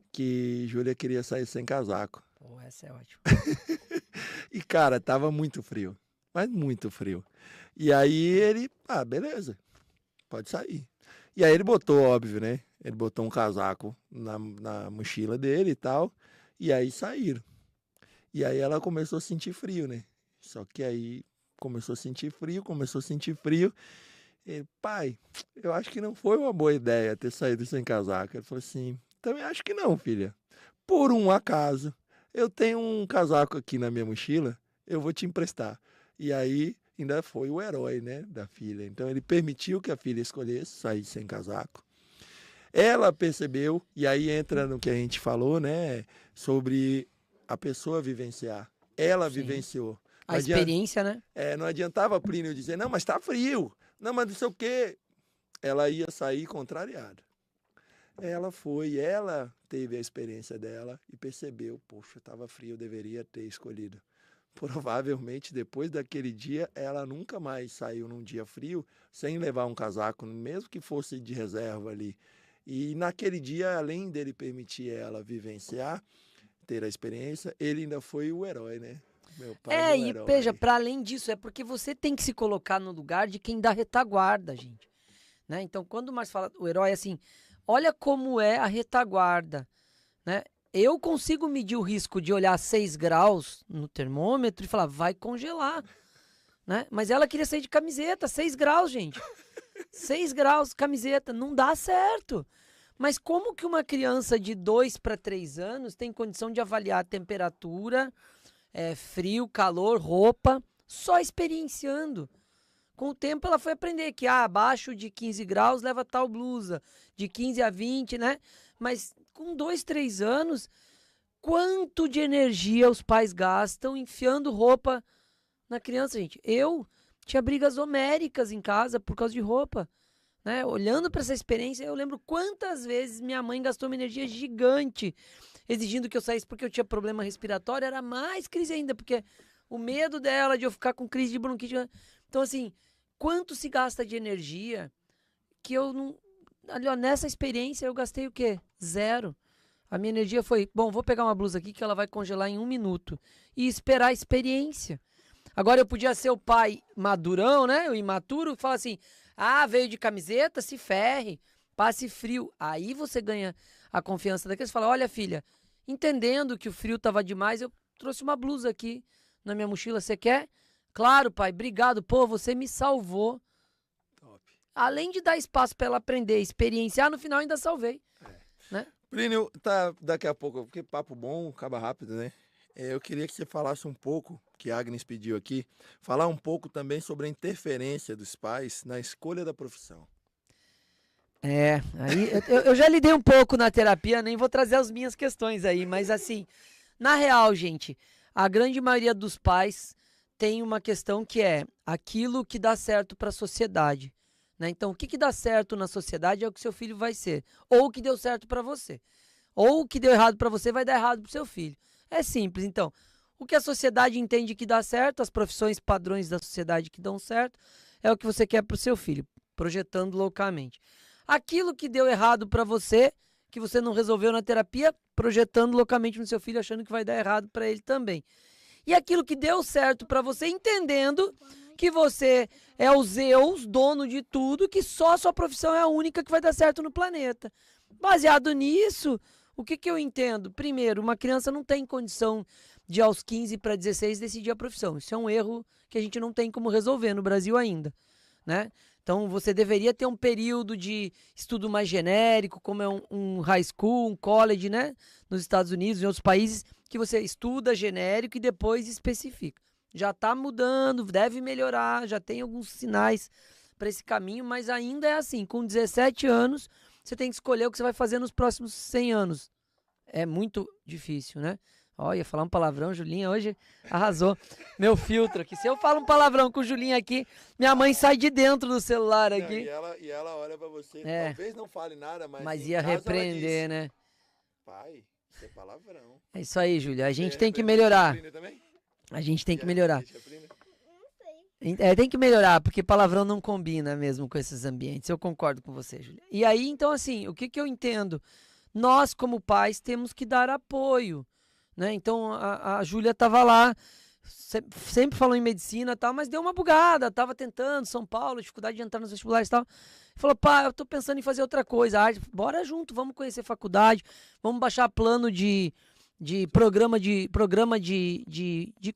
que Júlia queria sair sem casaco. Pô, essa é ótima. E, cara, tava muito frio. Mas muito frio. E aí ele, beleza, pode sair. E aí ele botou, óbvio, né? Ele botou um casaco na mochila dele e tal. E aí saíram. E aí ela começou a sentir frio, né? Só que aí começou a sentir frio. Ele, pai, eu acho que não foi uma boa ideia ter saído sem casaco. Ele falou assim, também acho que não, filha. Por um acaso, eu tenho um casaco aqui na minha mochila, eu vou te emprestar. E aí ainda foi o herói, né, da filha. Então ele permitiu que a filha escolhesse sair sem casaco. Ela percebeu, e aí entra no que a gente falou, né, sobre a pessoa vivenciar. Ela vivenciou. A experiência, né? Não adiantava Plínio dizer, não, mas tá frio. Não, mas não sei o quê. Ela ia sair contrariada. Ela teve a experiência dela e percebeu, poxa, estava frio, eu deveria ter escolhido. Provavelmente, depois daquele dia, ela nunca mais saiu num dia frio sem levar um casaco, mesmo que fosse de reserva ali. E naquele dia, além dele permitir ela vivenciar, ter a experiência, ele ainda foi o herói, né? Meu pai e veja, para além disso, é porque você tem que se colocar no lugar de quem dá retaguarda, gente. Né? Então, quando o Márcio fala o herói, assim, olha como é a retaguarda, né? Eu consigo medir o risco de olhar 6 graus no termômetro e falar, vai congelar, né? Mas ela queria sair de camiseta, 6 graus, gente. 6 graus, camiseta, não dá certo. Mas como que uma criança de 2 para 3 anos tem condição de avaliar a temperatura, frio, calor, roupa, só experienciando? Com o tempo ela foi aprender que abaixo de 15 graus leva tal blusa, de 15 a 20, né? Mas com 2, 3 anos, quanto de energia os pais gastam enfiando roupa na criança, gente? Eu tinha brigas homéricas em casa por causa de roupa, né? Olhando para essa experiência, eu lembro quantas vezes minha mãe gastou uma energia gigante exigindo que eu saísse porque eu tinha problema respiratório, era mais crise ainda, porque o medo dela de eu ficar com crise de bronquite. Então, assim, quanto se gasta de energia que eu não... Ali, ó, nessa experiência eu gastei o quê? 0. A minha energia foi, bom, vou pegar uma blusa aqui que ela vai congelar em 1 minuto. E esperar a experiência. Agora eu podia ser o pai madurão, né? O imaturo, que fala assim, veio de camiseta, se ferre, passe frio. Aí você ganha a confiança daqueles. Você fala, olha filha, entendendo que o frio tava demais, eu trouxe uma blusa aqui na minha mochila, você quer? Claro, pai, obrigado. Pô, você me salvou. Top. Além de dar espaço para ela aprender, experienciar, no final ainda salvei. Né? Plínio, daqui a pouco, porque papo bom, acaba rápido, né? Eu queria que você falasse um pouco, que a Agnes pediu aqui, falar um pouco também sobre a interferência dos pais na escolha da profissão. Aí eu já lidei um pouco na terapia, nem vou trazer as minhas questões aí, mas assim, na real, gente, a grande maioria dos pais tem uma questão que é aquilo que dá certo para a sociedade, né? Então, o que dá certo na sociedade é o que seu filho vai ser, ou o que deu certo para você, ou o que deu errado para você vai dar errado para o seu filho. É simples, então, o que a sociedade entende que dá certo, as profissões padrões da sociedade que dão certo, é o que você quer para o seu filho, projetando loucamente. Aquilo que deu errado para você, que você não resolveu na terapia, projetando loucamente no seu filho, achando que vai dar errado para ele também. e aquilo que deu certo para você, entendendo que você é o Zeus, dono de tudo, que só a sua profissão é a única que vai dar certo no planeta. Baseado nisso, o que eu entendo? Primeiro, uma criança não tem condição de aos 15 para 16 decidir a profissão. Isso é um erro que a gente não tem como resolver no Brasil ainda, né? Então, você deveria ter um período de estudo mais genérico, como é um high school, um college, né? Nos Estados Unidos, em outros países, que você estuda genérico e depois especifica. Já está mudando, deve melhorar, já tem alguns sinais para esse caminho, mas ainda é assim, com 17 anos, você tem que escolher o que você vai fazer nos próximos 100 anos. É muito difícil, né? Olha, falar um palavrão, Julinha hoje arrasou. Meu filtro aqui. Se eu falo um palavrão com o Julinha aqui, minha mãe sai de dentro do celular aqui. E ela olha pra você, talvez não fale nada, mas ia repreender, né? Pai, isso é palavrão. É isso aí, Júlia. A gente tem que melhorar. Também? A gente tem que melhorar. Tem que melhorar, porque palavrão não combina mesmo com esses ambientes. Eu concordo com você, Júlia. E aí, então, assim, o que eu entendo? Nós, como pais, temos que dar apoio. Né? Então a Júlia estava lá, sempre falou em medicina e tal, mas deu uma bugada, estava tentando, São Paulo, dificuldade de entrar nos vestibulares e tal. Falou, pá, eu tô pensando em fazer outra coisa, bora junto, vamos conhecer faculdade, vamos baixar plano de programa de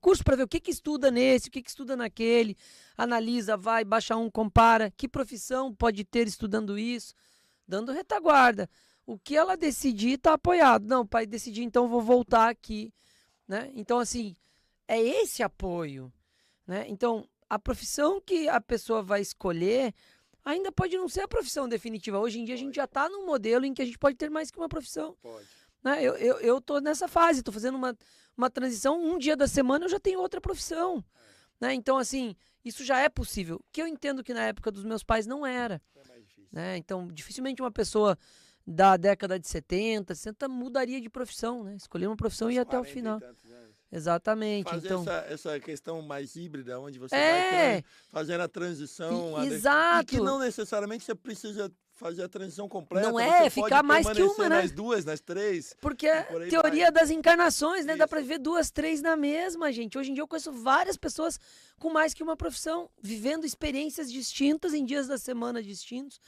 curso para ver o que estuda nesse, o que estuda naquele, analisa, vai, baixa um, compara, que profissão pode ter estudando isso, dando retaguarda. O que ela decidir está apoiado. Não, pai, decidi, então vou voltar aqui, né? Então, assim, é esse apoio, né? Então, a profissão que a pessoa vai escolher ainda pode não ser a profissão definitiva. Hoje em dia a gente já está num modelo em que a gente pode ter mais que uma profissão. Pode. Né? Eu tô nessa fase, estou fazendo uma transição, um dia da semana eu já tenho outra profissão. Né? Então, assim, isso já é possível. O que eu entendo que na época dos meus pais não era. É mais difícil. Né? Então, dificilmente uma pessoa da década de 70, 60 mudaria de profissão, né? Escolher uma profissão e ir até o final. Exatamente. Fazer então essa questão mais híbrida, onde você vai fazendo a transição. Exato. E que não necessariamente você precisa fazer a transição completa. Não você ficar pode mais que uma, né? nas duas, nas três. Porque a teoria das encarnações, né? Dá pra viver 2, 3 na mesma, gente. Hoje em dia eu conheço várias pessoas com mais que uma profissão, vivendo experiências distintas em dias da semana distintos.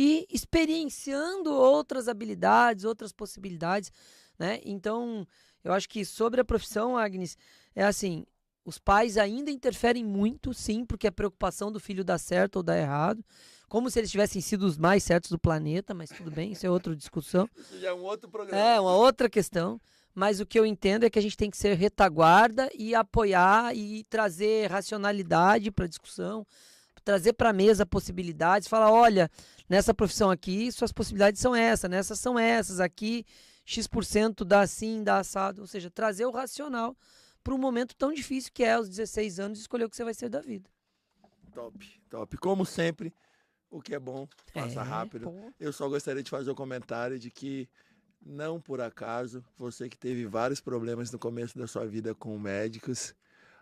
E experienciando outras habilidades, outras possibilidades, né? Então, eu acho que sobre a profissão, Agnes, é assim, os pais ainda interferem muito, sim, porque a preocupação do filho dar certo ou dar errado, como se eles tivessem sido os mais certos do planeta, mas tudo bem, isso é outra discussão. Isso já é um outro programa. É, uma outra questão, mas o que eu entendo é que a gente tem que ser retaguarda e apoiar e trazer racionalidade para a discussão, trazer para a mesa possibilidades, falar, olha, nessa profissão aqui, suas possibilidades são essas, nessas são essas, aqui X% dá assim, dá assado, ou seja, trazer o racional para um momento tão difícil que é aos 16 anos escolher o que você vai ser da vida. Top. Como sempre, o que é bom, passa rápido. Pô. Eu só gostaria de fazer o comentário de que, não por acaso, você que teve vários problemas no começo da sua vida com médicos,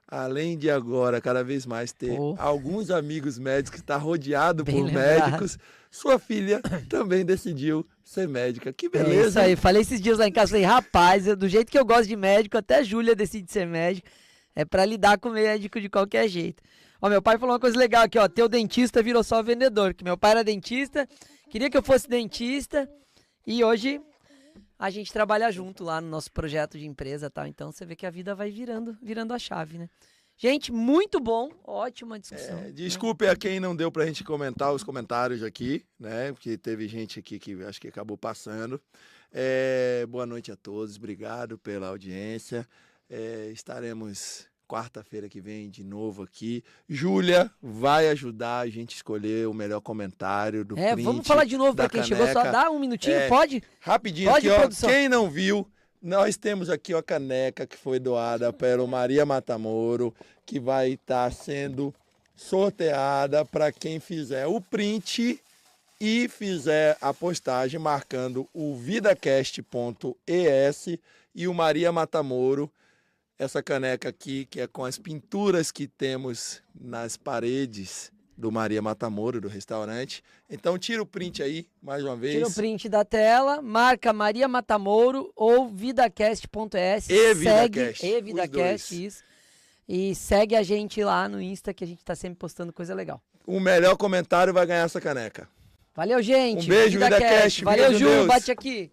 além de agora, cada vez mais, ter alguns amigos médicos, estar rodeado por médicos, sua filha também decidiu ser médica. Que beleza! É isso aí, falei esses dias lá em casa, falei, rapaz, do jeito que eu gosto de médico, até a Júlia decide ser médica, é pra lidar com médico de qualquer jeito. Ó, meu pai falou uma coisa legal aqui, ó, teu dentista virou só vendedor, que meu pai era dentista, queria que eu fosse dentista, e hoje a gente trabalha junto lá no nosso projeto de empresa, tá? Então você vê que a vida vai virando a chave, né? Gente, muito bom, ótima discussão. Desculpe a quem não deu pra gente comentar os comentários aqui, né? Porque teve gente aqui que acho que acabou passando. Boa noite a todos, obrigado pela audiência. Estaremos quarta-feira que vem de novo aqui. Júlia vai ajudar a gente a escolher o melhor comentário do print. Vamos falar de novo para quem chegou, só dá um minutinho, pode? Rapidinho pode, aqui, ó, produção. quem não viu, nós temos aqui a caneca que foi doada pelo Maria Matamoro, que vai estar sendo sorteada para quem fizer o print e fizer a postagem marcando o vidacast.es e o Maria Matamoro. Essa caneca aqui, que é com as pinturas que temos nas paredes do Maria Matamoro, do restaurante. Então, tira o print aí, mais uma vez. Tira o print da tela, marca Maria Matamoro ou vidacast.es. E Vidacast. Segue, e Vidacast, isso. E segue a gente lá no Insta, que a gente tá sempre postando coisa legal. O melhor comentário vai ganhar essa caneca. Valeu, gente. Um beijo, VidaCast. VidaCast. Valeu, Fica com Ju. Deus. Bate aqui.